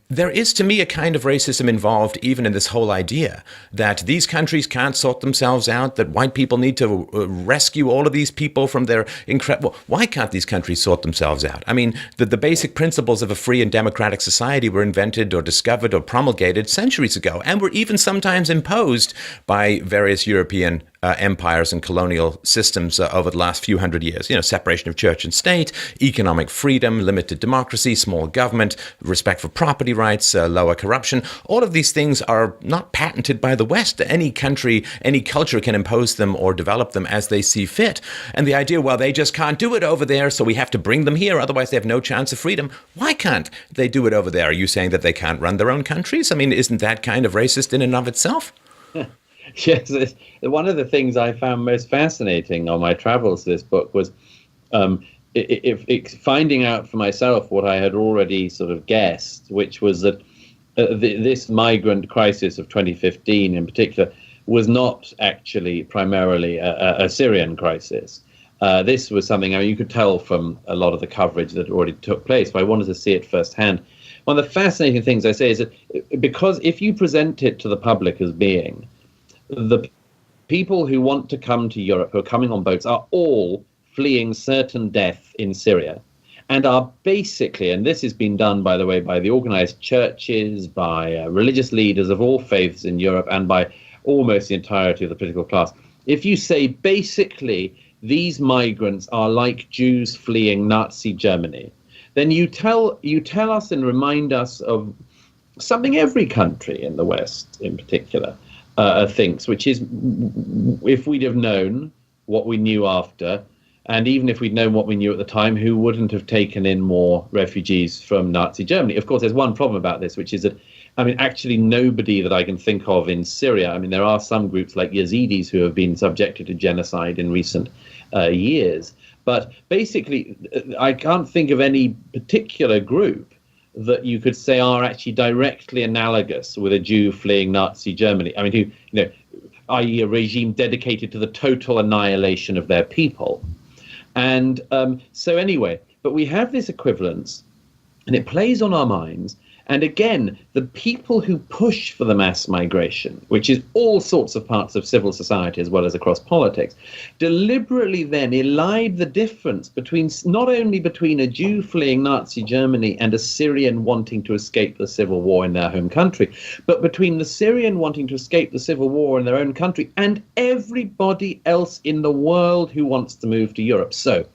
there is, to me, a kind of racism involved even in this whole idea that these countries can't sort themselves out, that white people need to rescue all of these people from their incredible... Why can't these countries sort themselves out? I mean, the basic principles of a free and democratic society were invented or discovered or promulgated centuries ago, and were even sometimes imposed by various European empires and colonial systems over the last few hundred years. Separation of church and state, economic freedom, limited democracy, small government, respect for property rights, lower corruption. All of these things are not patented by the West. Any country, any culture can impose them or develop them as they see fit. And the idea, well, they just can't do it over there, so we have to bring them here, otherwise they have no chance of freedom. Why can't they do it over there? Are you saying that they can't run their own countries? I mean, isn't that kind of racist in and of itself? Yes, one of the things I found most fascinating on my travels to this book was finding out for myself what I had already sort of guessed, which was that this migrant crisis of 2015 in particular was not actually primarily a Syrian crisis. This was something, I mean, you could tell from a lot of the coverage that already took place, but I wanted to see it firsthand. One of the fascinating things I say is that because if you present it to the public as being the people who want to come to Europe, who are coming on boats, are all fleeing certain death in Syria and are basically, and this has been done, by the way, by the organized churches, by religious leaders of all faiths in Europe, and by almost the entirety of the political class. If you say basically these migrants are like Jews fleeing Nazi Germany, then you tell us and remind us of something every country in the West in particular thinks, which is, if we'd have known what we knew after, and even if we'd known what we knew at the time, who wouldn't have taken in more refugees from Nazi Germany? Of course, there's one problem about this, which is that, I mean, actually nobody that I can think of in Syria, I mean, there are some groups like Yazidis who have been subjected to genocide in recent years. But basically, I can't think of any particular group that you could say are actually directly analogous with a Jew fleeing Nazi Germany. I mean, who, i.e. a regime dedicated to the total annihilation of their people. And so anyway, but we have this equivalence, and it plays on our minds. And again, the people who push for the mass migration, which is all sorts of parts of civil society as well as across politics, deliberately then elide the difference between, not only between a Jew fleeing Nazi Germany and a Syrian wanting to escape the civil war in their home country, but between the Syrian wanting to escape the civil war in their own country and everybody else in the world who wants to move to Europe. So,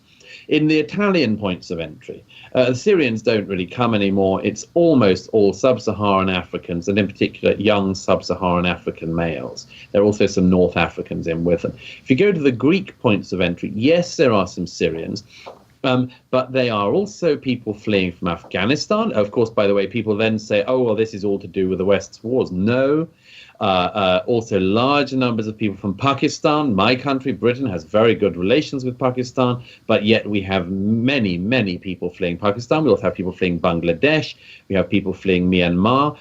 in the Italian points of entry, the Syrians don't really come anymore. It's almost all sub-Saharan Africans, and in particular young sub-Saharan African males. There are also some North Africans in with them. If you go to the Greek points of entry, yes, there are some Syrians, but they are also people fleeing from Afghanistan. Of course, by the way, people then say, oh, well, this is all to do with the West's wars. No. Also large numbers of people from Pakistan. My country, Britain, has very good relations with Pakistan, but yet we have many, many people fleeing Pakistan. We also have people fleeing Bangladesh. We have people fleeing Myanmar.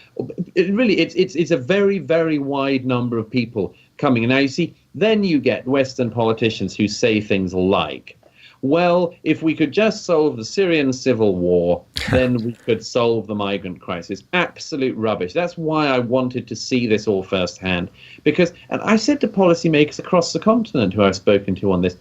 It's a very, very wide number of people coming. And now you see, then you get Western politicians who say things like, well, if we could just solve the Syrian civil war, then we could solve the migrant crisis. Absolute rubbish. That's why I wanted to see this all firsthand. Because, and I said to policymakers across the continent who I've spoken to on this,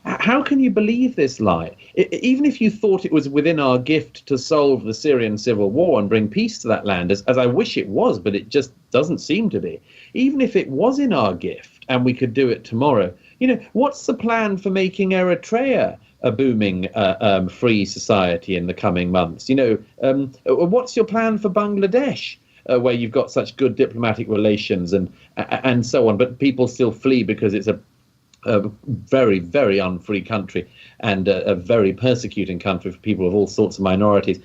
how can you believe this lie? Even if you thought it was within our gift to solve the Syrian civil war and bring peace to that land, as I wish it was, but it just doesn't seem to be. Even if it was in our gift and we could do it tomorrow, what's the plan for making Eritrea a booming free society in the coming months? What's your plan for Bangladesh, where you've got such good diplomatic relations and so on, but people still flee because it's a very, very unfree country and a very persecuting country for people of all sorts of minorities.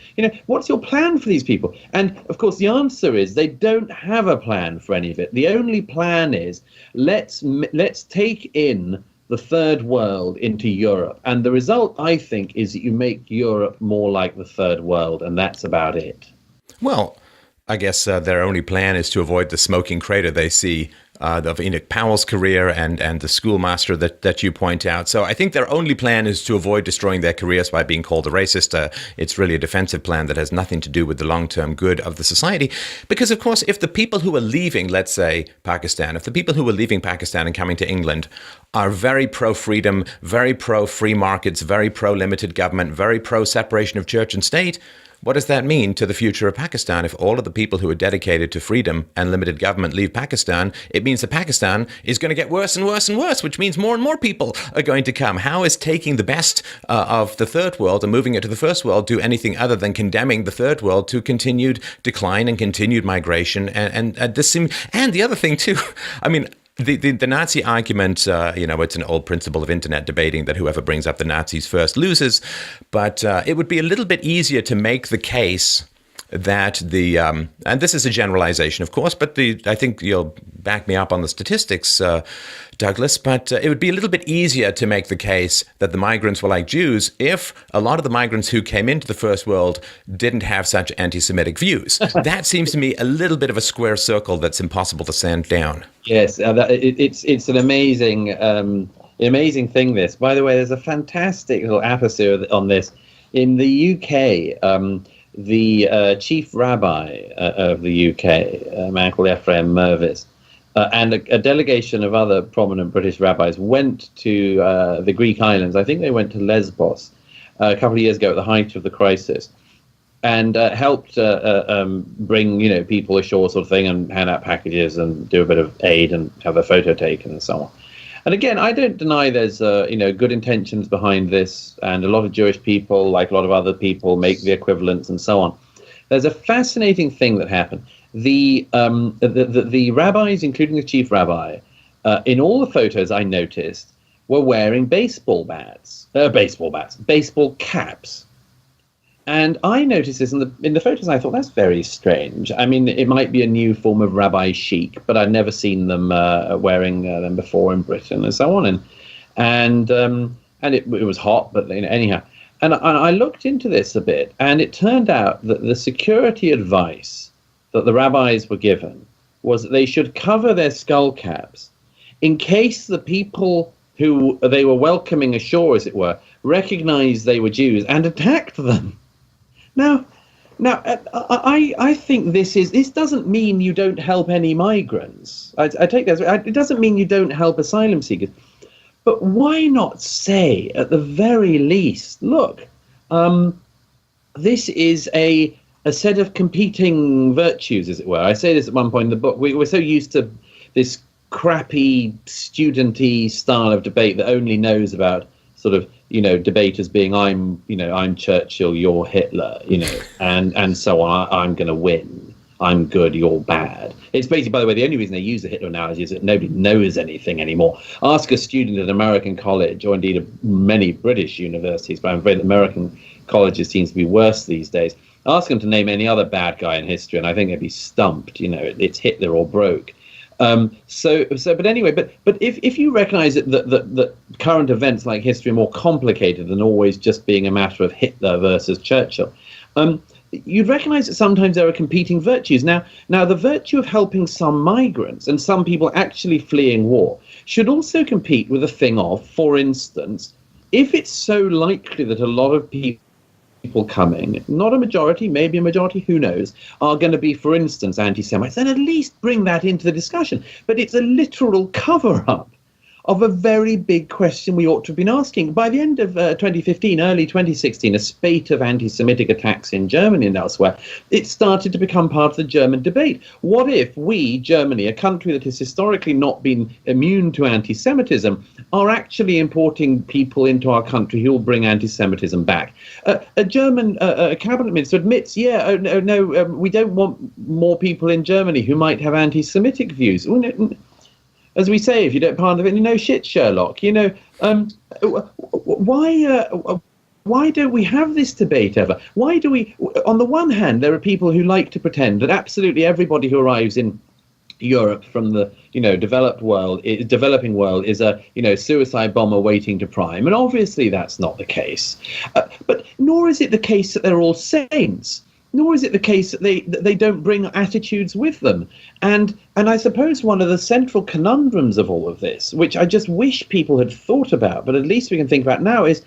What's your plan for these people? And of course, the answer is they don't have a plan for any of it. The only plan is let's take in the third world into Europe. And the result, I think, is that you make Europe more like the third world, and that's about it. Well, I guess their only plan is to avoid the smoking crater they see of Enoch Powell's career and the schoolmaster that you point out. So I think their only plan is to avoid destroying their careers by being called a racist. It's really a defensive plan that has nothing to do with the long-term good of the society. Because, of course, if the people who are leaving, let's say, Pakistan, if the people who are leaving Pakistan and coming to England are very pro-freedom, very pro-free markets, very pro-limited government, very pro-separation of church and state, what does that mean to the future of Pakistan? If all of the people who are dedicated to freedom and limited government leave Pakistan, it means that Pakistan is going to get worse and worse and worse, which means more and more people are going to come. How is taking the best of the third world and moving it to the first world do anything other than condemning the third world to continued decline and continued migration? And the other thing too, I mean, the Nazi argument, it's an old principle of internet debating that whoever brings up the Nazis first loses. But it would be a little bit easier to make the case that and this is a generalization, of course, but I think you'll back me up on the statistics, Douglas, but it would be a little bit easier to make the case that the migrants were like Jews if a lot of the migrants who came into the First World didn't have such anti-Semitic views. That seems to me a little bit of a square circle that's impossible to sand down. Yes, it's an amazing thing, this. By the way, there's a fantastic little episode on this. In the UK, the chief rabbi of the UK, a man called Ephraim Mervis, and a delegation of other prominent British rabbis went to the Greek islands. I think they went to Lesbos a couple of years ago at the height of the crisis, and helped bring people ashore, sort of thing, and hand out packages and do a bit of aid and have a photo taken and so on. And again, I don't deny there's good intentions behind this, and a lot of Jewish people, like a lot of other people, make the equivalents and so on. There's a fascinating thing that happened. The rabbis, including the chief rabbi, in all the photos I noticed, were wearing baseball caps. And I noticed this in the photos. I thought, that's very strange. I mean, it might be a new form of rabbi chic, but I'd never seen them wearing them before in Britain and so on. And it was hot, but anyhow. And I looked into this a bit, and it turned out that the security advice that the rabbis were given was that they should cover their skull caps in case the people who they were welcoming ashore, as it were, recognized they were Jews and attacked them. Now, I think this doesn't mean you don't help any migrants. I take that. It doesn't mean you don't help asylum seekers. But why not say, at the very least, look, this is a set of competing virtues, as it were. I say this at one point in the book. We're so used to this crappy, studenty style of debate that only knows about sort of, debate as being I'm Churchill, you're Hitler, and so on. I'm going to win. I'm good, you're bad. It's basically, by the way, the only reason they use the Hitler analogy is that nobody knows anything anymore. Ask a student at an American college, or indeed many British universities, but I'm afraid that American colleges seems to be worse these days. Ask them to name any other bad guy in history, and I think they'd be stumped. It's Hitler or broke. But anyway, but if you recognise that current events like history are more complicated than always just being a matter of Hitler versus Churchill, you'd recognise that sometimes there are competing virtues. Now the virtue of helping some migrants and some people actually fleeing war should also compete with the thing of, for instance, if it's so likely that a lot of people coming, not a majority, maybe a majority, who knows, are going to be, for instance, anti-Semites, then at least bring that into the discussion. But it's a literal cover-up of a very big question we ought to have been asking. By the end of 2015, early 2016, a spate of anti-Semitic attacks in Germany and elsewhere, it started to become part of the German debate. What if we, Germany, a country that has historically not been immune to anti-Semitism, are actually importing people into our country who will bring anti-Semitism back? A German cabinet minister admits, no, we don't want more people in Germany who might have anti-Semitic views. As we say, if you don't pardon it, no shit, Sherlock. Why don't we have this debate ever? Why do we? On the one hand, there are people who like to pretend that absolutely everybody who arrives in Europe from the developing world is a suicide bomber waiting to prime, and obviously that's not the case. But nor is it the case that they're all saints. Nor is it the case that they don't bring attitudes with them. And I suppose one of the central conundrums of all of this, which I just wish people had thought about, but at least we can think about now, is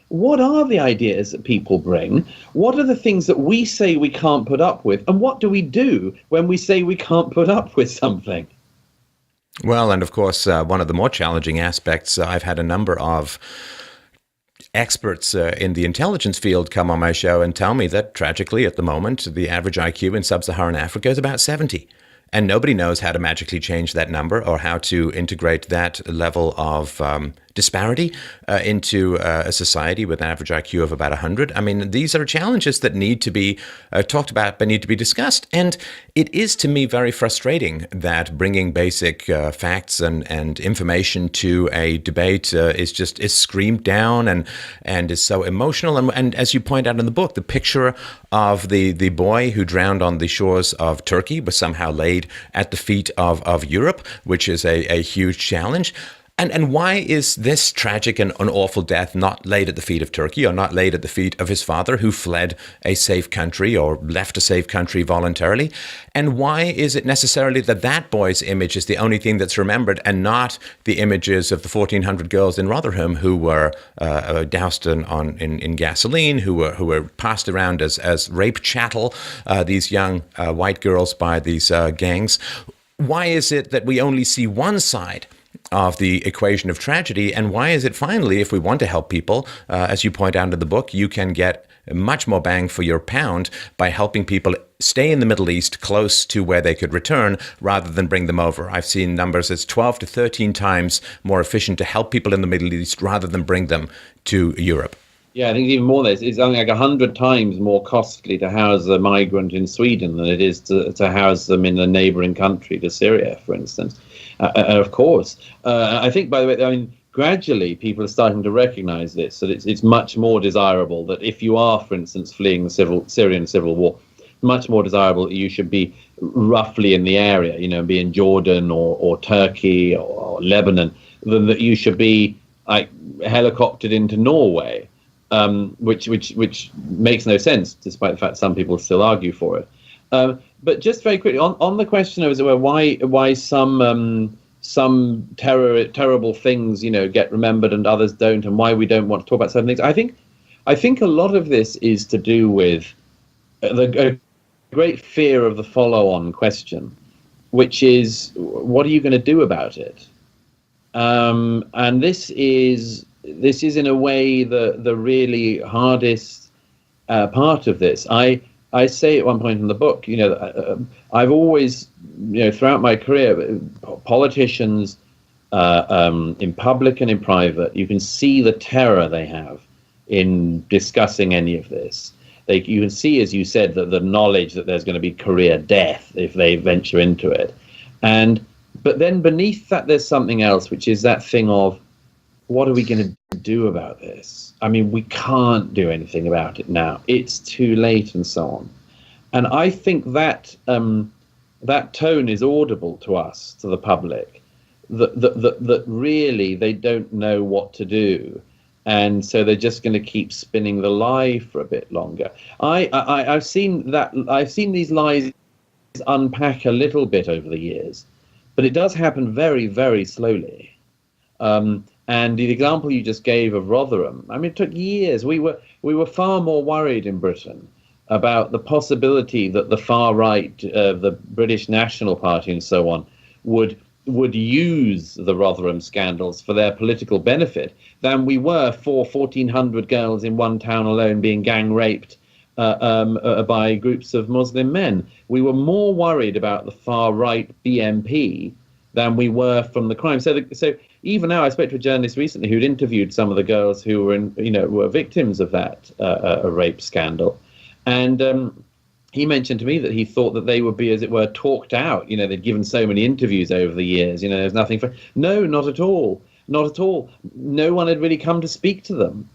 what are the ideas that people bring? What are the things that we say we can't put up with? And what do we do when we say we can't put up with something? Well, and of course, one of the more challenging aspects, I've had a number of experts in the intelligence field come on my show and tell me that, tragically, at the moment, the average IQ in sub-Saharan Africa is about 70. And nobody knows how to magically change that number or how to integrate that level of disparity into a society with an average IQ of about 100. I mean, these are challenges that need to be talked about, but need to be discussed. And it is, to me, very frustrating that bringing basic facts and information to a debate is screamed down and is so emotional. And as you point out in the book, the picture of the boy who drowned on the shores of Turkey was somehow laid at the feet of Europe, which is a huge challenge. And why is this tragic and an awful death not laid at the feet of Turkey, or not laid at the feet of his father, who fled a safe country or left a safe country voluntarily? And why is it necessarily that boy's image is the only thing that's remembered, and not the images of the 1,400 girls in Rotherham who were doused in gasoline, who were passed around as rape chattel, these young white girls by these gangs? Why is it that we only see one side of the equation of tragedy? And why is it, finally, if we want to help people, as you point out in the book, you can get much more bang for your pound by helping people stay in the Middle East close to where they could return rather than bring them over? I've seen numbers as 12 to 13 times more efficient to help people in the Middle East rather than bring them to Europe. Yeah, I think even more than this. It's only like 100 times more costly to house a migrant in Sweden than it is to house them in a neighboring country, to Syria, for instance. Of course. I think, by the way, I mean, gradually people are starting to recognize this, that it's much more desirable that if you are, for instance, fleeing the Syrian civil war, much more desirable that you should be roughly in the area, be in Jordan or Turkey or Lebanon, than that you should be like helicoptered into Norway, which makes no sense, despite the fact some people still argue for it. But just very quickly on the question of why some terrible things get remembered and others don't, and why we don't want to talk about certain things. I think a lot of this is to do with the great fear of the follow-on question, which is, what are you going to do about it? And this is in a way the really hardest part of this. I say at one point in the book, I've always, throughout my career, politicians in public and in private, you can see the terror they have in discussing any of this. You can see, as you said, that the knowledge that there's going to be career death if they venture into it. But then beneath that, there's something else, which is that thing of, what are we going to do about this? I mean, we can't do anything about it now. It's too late, and so on. And I think that that tone is audible to us, to the public, that really they don't know what to do, and so they're just going to keep spinning the lie for a bit longer. I've seen these lies unpack a little bit over the years, but it does happen very, very slowly. And the example you just gave of Rotherham, I mean, it took years. We were far more worried in Britain about the possibility that the far right, the British National Party and so on, would use the Rotherham scandals for their political benefit than we were for 1,400 girls in one town alone being gang raped by groups of Muslim men. We were more worried about the far right BNP than we were from the crime. So even now, I spoke to a journalist recently who'd interviewed some of the girls who were victims of that rape scandal, and he mentioned to me that he thought that they would be, as it were, talked out. They'd given so many interviews over the years. There's nothing for. No, not at all, not at all. No one had really come to speak to them.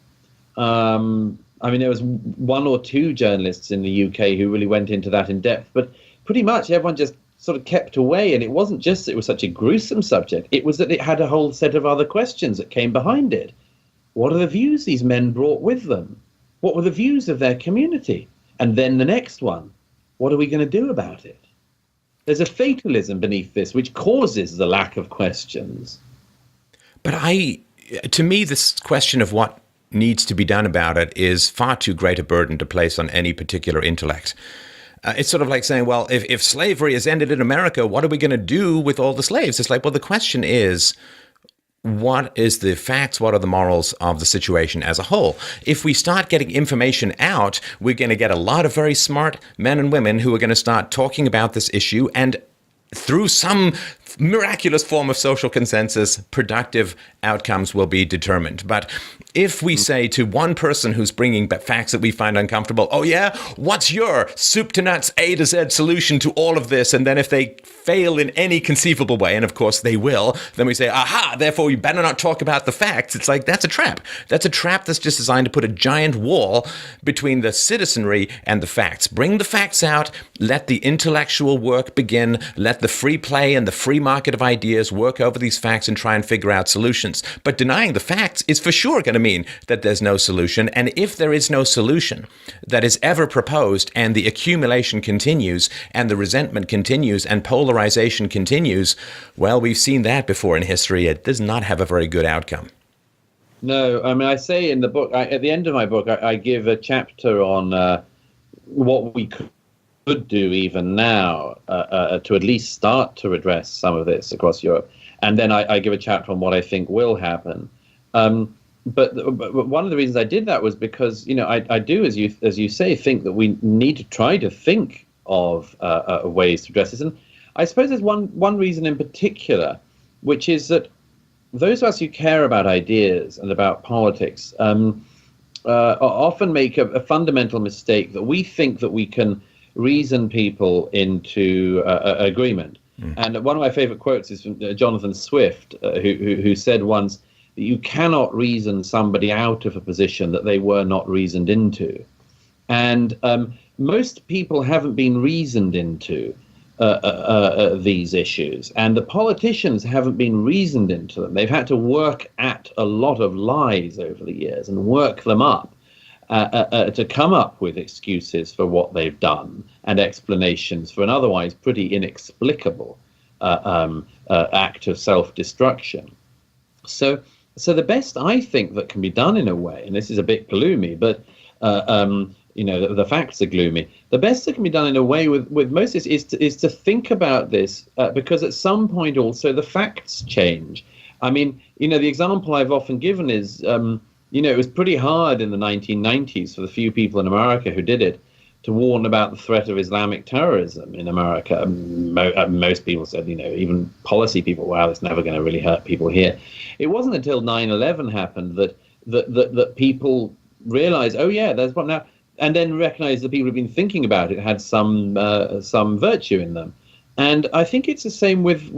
I mean, there was one or two journalists in the UK who really went into that in depth, but pretty much everyone just sort of kept away. And it wasn't just that it was such a gruesome subject, it was that it had a whole set of other questions that came behind it. What are the views these men brought with them? What were the views of their community? And then the next one, what are we going to do about it? There's a fatalism beneath this which causes the lack of questions. But to me, this question of what needs to be done about it is far too great a burden to place on any particular intellect. It's sort of like saying, well, if slavery has ended in America, what are we going to do with all the slaves? It's like, well, the question is, what is the facts? What are the morals of the situation as a whole? If we start getting information out, we're going to get a lot of very smart men and women who are going to start talking about this issue, and through some miraculous form of social consensus, productive outcomes will be determined. But if we say to one person who's bringing facts that we find uncomfortable, oh yeah, what's your soup to nuts A to Z solution to all of this? And then if they fail in any conceivable way, and of course they will, then we say, aha, therefore you better not talk about the facts. It's like, that's a trap. That's a trap that's just designed to put a giant wall between the citizenry and the facts. Bring the facts out, let the intellectual work begin, let the free play and the free market of ideas work over these facts and try and figure out solutions. But denying the facts is for sure going to mean that there's no solution. And if there is no solution that is ever proposed, and the accumulation continues and the resentment continues and polarization continues, well, we've seen that before in history. It does not have a very good outcome. No, I mean, I say in the book, at the end of my book, I give a chapter on what we could do even now to at least start to address some of this across Europe. And then I give a chapter on what I think will happen. But one of the reasons I did that was because, I do, as you say, think that we need to try to think of ways to address this. And I suppose there's one reason in particular, which is that those of us who care about ideas and about politics often make a fundamental mistake that we think that we can reason people into agreement. And one of my favorite quotes is from Jonathan Swift, who said once that you cannot reason somebody out of a position that they were not reasoned into. And most people haven't been reasoned into these issues, and the politicians haven't been reasoned into them. They've had to work at a lot of lies over the years and work them up to come up with excuses for what they've done and explanations for an otherwise pretty inexplicable act of self-destruction. So the best I think that can be done in a way, and this is a bit gloomy, but the facts are gloomy. The best that can be done in a way with most of this is to think about this because at some point also the facts change. I mean, the example I've often given is, it was pretty hard in the 1990s for the few people in America who did it to warn about the threat of Islamic terrorism in America. Most people said, even policy people, wow, it's never going to really hurt people here. It wasn't until 9/11 happened that people realized, oh yeah, there's one now. And then recognize the people who've been thinking about it had some virtue in them. And I think it's the same with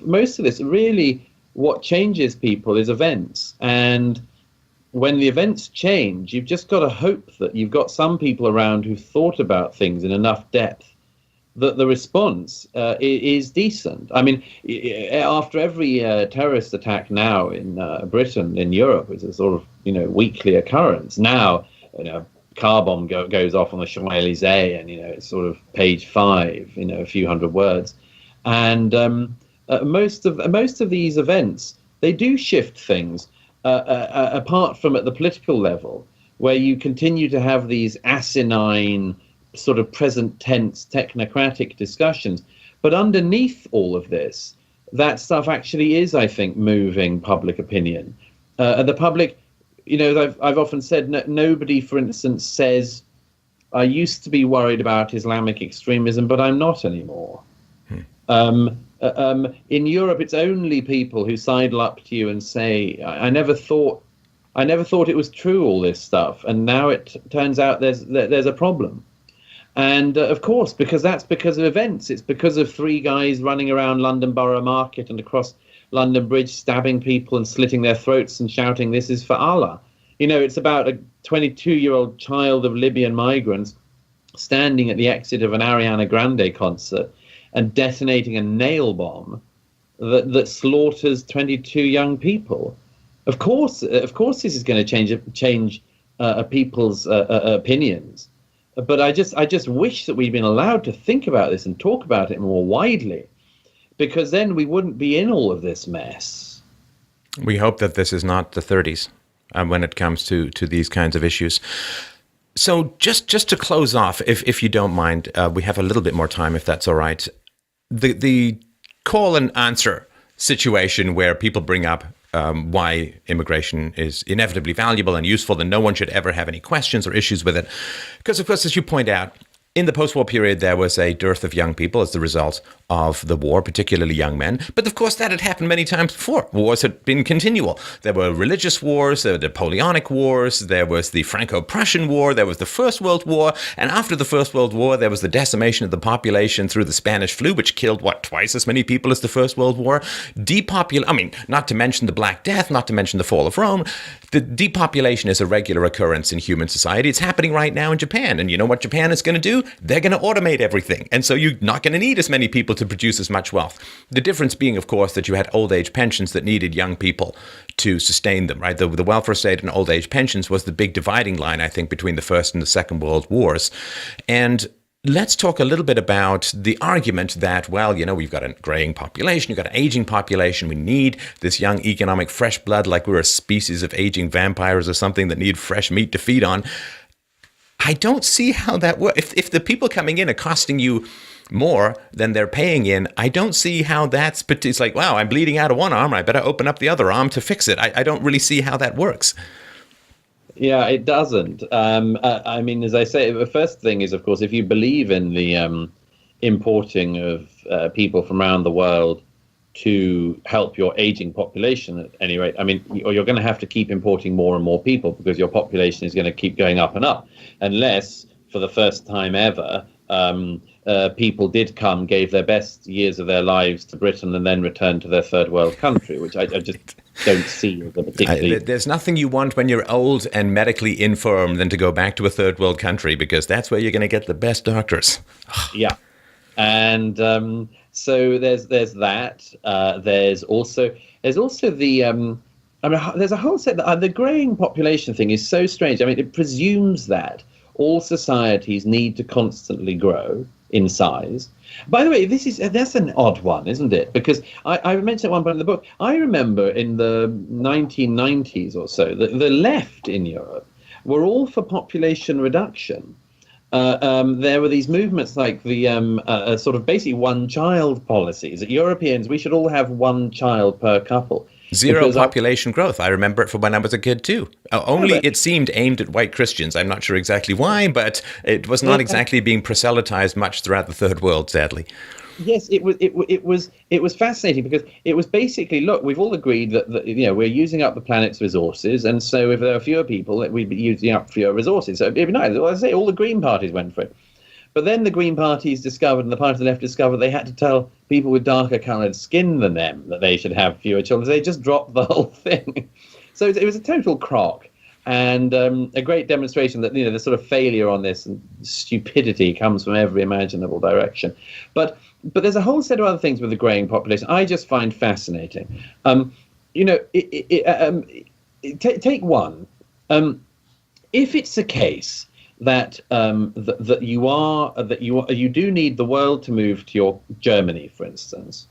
most of this. Really, what changes people is events. And when the events change, you've just got to hope that you've got some people around who've thought about things in enough depth that the response is decent. I mean, after every terrorist attack now in Britain, in Europe, it's a sort of, weekly occurrence. Now, car bomb goes off on the Champs-Élysées, and it's sort of page 5, a few hundred words, and most of these events, they do shift things apart from at the political level, where you continue to have these asinine sort of present tense technocratic discussions, but underneath all of this, that stuff actually is, I think, moving public opinion. The public, I've often said, nobody, for instance, says, I used to be worried about Islamic extremism, but I'm not anymore. In Europe, it's only people who sidle up to you and say, I never thought it was true, all this stuff, and now it turns out there's a problem. And of course, because of events. It's because of 3 guys running around London Borough Market and across London Bridge, stabbing people and slitting their throats and shouting, "This is for Allah." It's about a 22-year-old child of Libyan migrants standing at the exit of an Ariana Grande concert and detonating a nail bomb that slaughters 22 young people. Of course, this is going to change people's opinions. But I just wish that we'd been allowed to think about this and talk about it more widely, because then we wouldn't be in all of this mess. We hope that this is not the 30s when it comes to these kinds of issues. So just to close off, if you don't mind, we have a little bit more time, if that's all right. The call and answer situation where people bring up why immigration is inevitably valuable and useful, and no one should ever have any questions or issues with it. Because, of course, as you point out, In the post-war period, there was a dearth of young people as the result of the war, particularly young men. But of course, that had happened many times before. Wars had been continual. There were religious wars, there were Napoleonic wars, there was the Franco-Prussian War, there was the First World War. And after the First World War, there was the decimation of the population through the Spanish flu, which killed, twice as many people as the First World War. Not to mention the Black Death, not to mention the fall of Rome. The depopulation is a regular occurrence in human society. It's happening right now in Japan. And you know what Japan is going to do? They're going to automate everything. And so you're not going to need as many people to produce as much wealth. The difference being, of course, that you had old age pensions that needed young people to sustain them, right? The welfare state and old age pensions was the big dividing line, I think, between the First and the Second World Wars. And let's talk a little bit about the argument that, we've got a graying population, you've got an aging population, we need this young economic fresh blood, like we're a species of aging vampires or something that need fresh meat to feed on. I don't see how that works. If the people coming in are costing you more than they're paying in, I don't see how it's like, wow, I'm bleeding out of one arm, I better open up the other arm to fix it. I don't really see how that works. Yeah, it doesn't. As I say, the first thing is, of course, if you believe in the importing of people from around the world to help your aging population at any rate, you're going to have to keep importing more and more people because your population is going to keep going up and up, unless for the first time ever, people did come, gave their best years of their lives to Britain and then returned to their third world country, which I just don't see as a particularly... There's nothing you want when you're old and medically infirm than to go back to a third world country, because that's where you're going to get the best doctors. Yeah. And so there's that. There's also the... there's a whole set... the greying population thing is so strange. It presumes that all societies need to constantly grow in size. By the way, that's an odd one, isn't it? Because I mentioned at one point in the book, I remember in the 1990s or so, the left in Europe were all for population reduction. There were these movements like the sort of basically one-child policies. That Europeans, we should all have one child per couple. Zero population growth. I remember it from when I was a kid, too. It seemed aimed at white Christians. I'm not sure exactly why, but it was not exactly being proselytized much throughout the third world, sadly. Yes, it was fascinating because it was basically, look, we've all agreed that we're using up the planet's resources, and so if there are fewer people, we'd be using up fewer resources. So it'd be nice. Well, I say all the Green parties went for it. But then the Green parties discovered, and the party of the left discovered, they had to tell people with darker coloured skin than them that they should have fewer children. They just dropped the whole thing. So it was a total crock, and a great demonstration that the sort of failure on this and stupidity comes from every imaginable direction. But there's a whole set of other things with the greying population I just find fascinating. Take one. If it's a case that you do need the world to move to your Germany, for instance,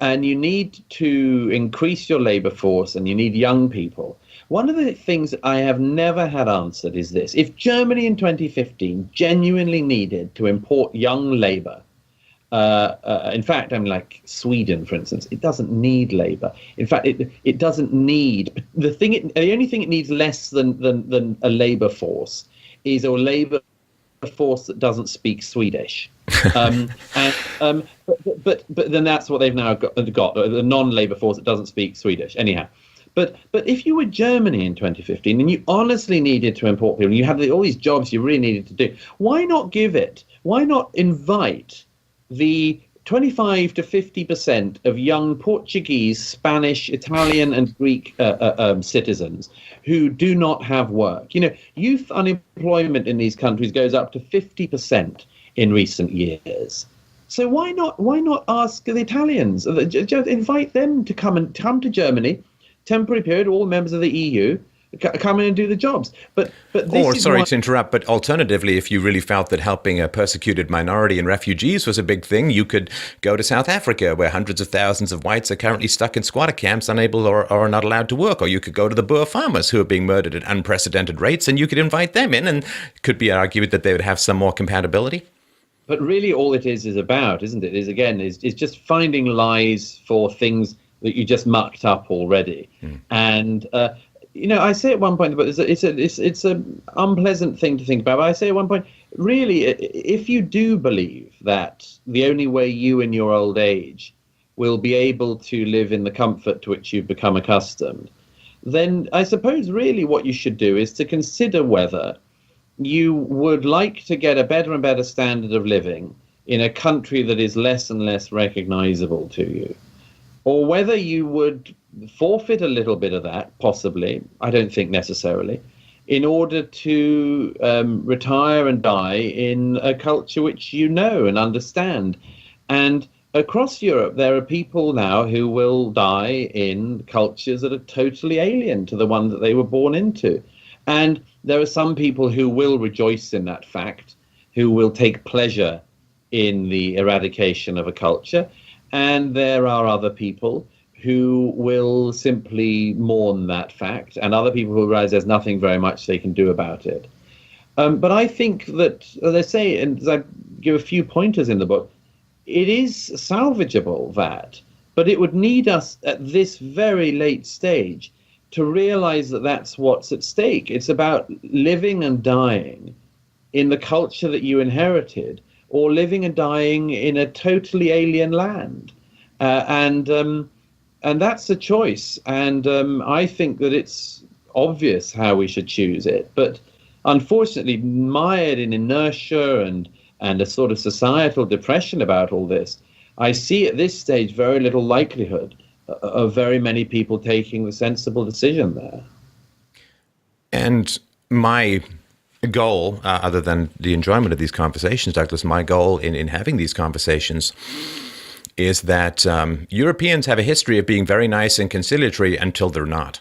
and you need to increase your labor force and you need young people. One of the things that I have never had answered is this: if Germany in 2015 genuinely needed to import young labor, in fact, like Sweden, for instance, it doesn't need labor. In fact, it doesn't need the only thing it needs less than a labor force is a labor force that doesn't speak Swedish. But then that's what they've now got the non-labor force that doesn't speak Swedish. Anyhow, but if you were Germany in 2015 and you honestly needed to import people, and you had all these jobs you really needed to do, why not give it? Why not invite the 25 to 50% of young Portuguese, Spanish, Italian, and Greek citizens who do not have work? Youth unemployment in these countries goes up to 50% in recent years. So why not ask the Italians? Just invite them to come to Germany, temporary period, all members of the EU. Come in and do the jobs. But sorry to interrupt, but alternatively, if you really felt that helping a persecuted minority and refugees was a big thing, you could go to South Africa, where hundreds of thousands of whites are currently stuck in squatter camps, unable or are not allowed to work. Or you could go to the Boer farmers who are being murdered at unprecedented rates, and you could invite them in, and it could be argued that they would have some more compatibility. But really all it is about, isn't it, is just finding lies for things that you just mucked up already. And I say at one point, but it's an unpleasant thing to think about. But I say at one point, really, if you do believe that the only way you in your old age will be able to live in the comfort to which you've become accustomed, then I suppose really what you should do is to consider whether you would like to get a better and better standard of living in a country that is less and less recognizable to you, or whether you would forfeit a little bit of that, possibly, I don't think necessarily, in order to retire and die in a culture which you know and understand. And across Europe, there are people now who will die in cultures that are totally alien to the one that they were born into. And there are some people who will rejoice in that fact, who will take pleasure in the eradication of a culture. And there are other people who will simply mourn that fact, and other people who realize there's nothing very much they can do about it. But I think that, as I say, and as I give a few pointers in the book, it is salvageable, that, but it would need us at this very late stage to realize that that's what's at stake. It's about living and dying in the culture that you inherited, or living and dying in a totally alien land. And that's a choice. And I think that it's obvious how we should choose it. But unfortunately, mired in inertia and a sort of societal depression about all this, I see at this stage very little likelihood of very many people taking the sensible decision there. And my goal, other than the enjoyment of these conversations, Douglas, my goal in having these conversations is that Europeans have a history of being very nice and conciliatory until they're not.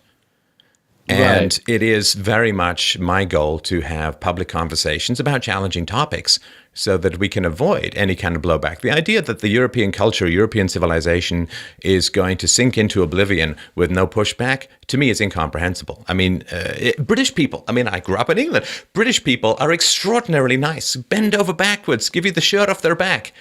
And It is very much my goal to have public conversations about challenging topics so that we can avoid any kind of blowback. The idea that the European culture, European civilization is going to sink into oblivion with no pushback, to me is incomprehensible. I mean, British people, I mean, I grew up in England. British people are extraordinarily nice, bend over backwards, give you the shirt off their back.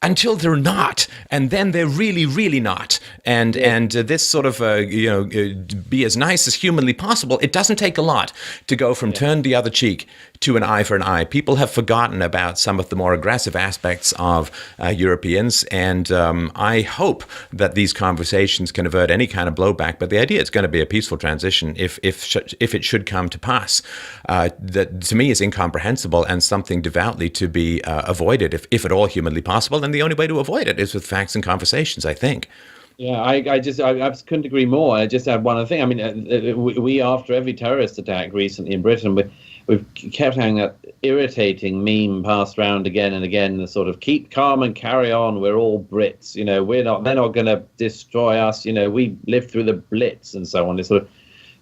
Until they're not, and then they're really, really not. And this sort of be as nice as humanly possible. It doesn't take a lot to go from turn the other cheek to an eye for an eye. People have forgotten about some of the more aggressive aspects of Europeans, and I hope that these conversations can avert any kind of blowback. But the idea is going to be a peaceful transition if it should come to pass. That to me is incomprehensible and something devoutly to be avoided, if at all humanly possible. And the only way to avoid it is with facts and conversations, I think. Yeah, I couldn't agree more. I just have one other thing. I mean, we after every terrorist attack recently in Britain, we've kept having that irritating meme passed around again and again, the sort of keep calm and carry on. We're all Brits, they're not going to destroy us. We lived through the Blitz and so on. This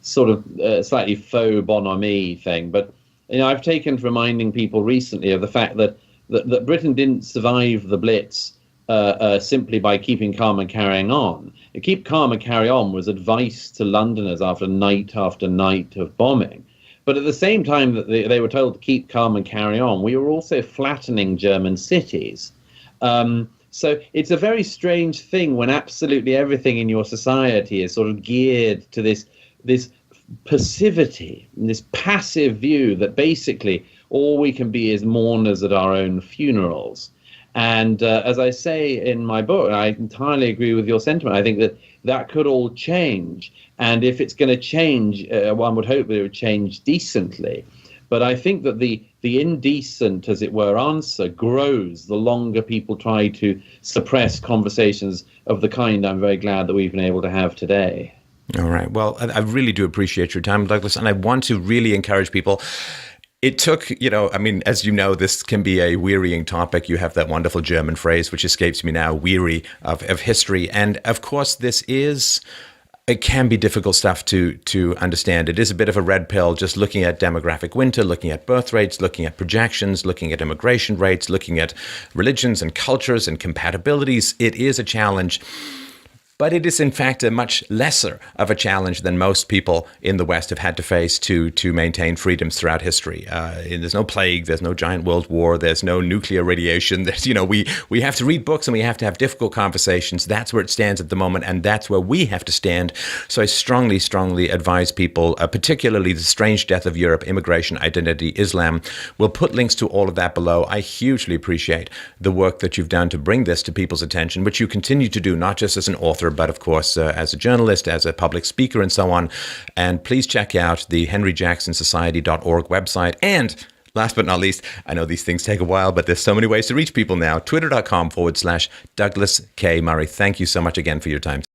sort of slightly faux bonhomie thing. But I've taken to reminding people recently of the fact that Britain didn't survive the Blitz simply by keeping calm and carrying on. Keep calm and carry on was advice to Londoners after night of bombing. But at the same time that they were told to keep calm and carry on, we were also flattening German cities. So it's a very strange thing when absolutely everything in your society is sort of geared to this passivity, this passive view that basically all we can be is mourners at our own funerals. And as I say in my book, I entirely agree with your sentiment. I think that could all change. And if it's going to change, one would hope that it would change decently. But I think that the indecent, as it were, answer grows the longer people try to suppress conversations of the kind I'm very glad that we've been able to have today. All right. Well, I really do appreciate your time, Douglas. And I want to really encourage people. It took, as you know, this can be a wearying topic. You have that wonderful German phrase, which escapes me now, weary of history. And of course, it can be difficult stuff to understand. It is a bit of a red pill, just looking at demographic winter, looking at birth rates, looking at projections, looking at immigration rates, looking at religions and cultures and compatibilities. It is a challenge. But it is, in fact, a much lesser of a challenge than most people in the West have had to face to maintain freedoms throughout history. There's no plague, there's no giant world war, there's no nuclear radiation. There's, we have to read books and we have to have difficult conversations. That's where it stands at the moment, and that's where we have to stand. So I strongly, strongly advise people, particularly The Strange Death of Europe, Immigration, Identity, Islam. We'll put links to all of that below. I hugely appreciate the work that you've done to bring this to people's attention, which you continue to do, not just as an author, but of course as a journalist, as a public speaker, and so on. And please check out the henryjacksonsociety.org website. And last but not least, I know these things take a while, but there's so many ways to reach people now. Twitter.com/Douglas K. Murray. Thank you so much again for your time.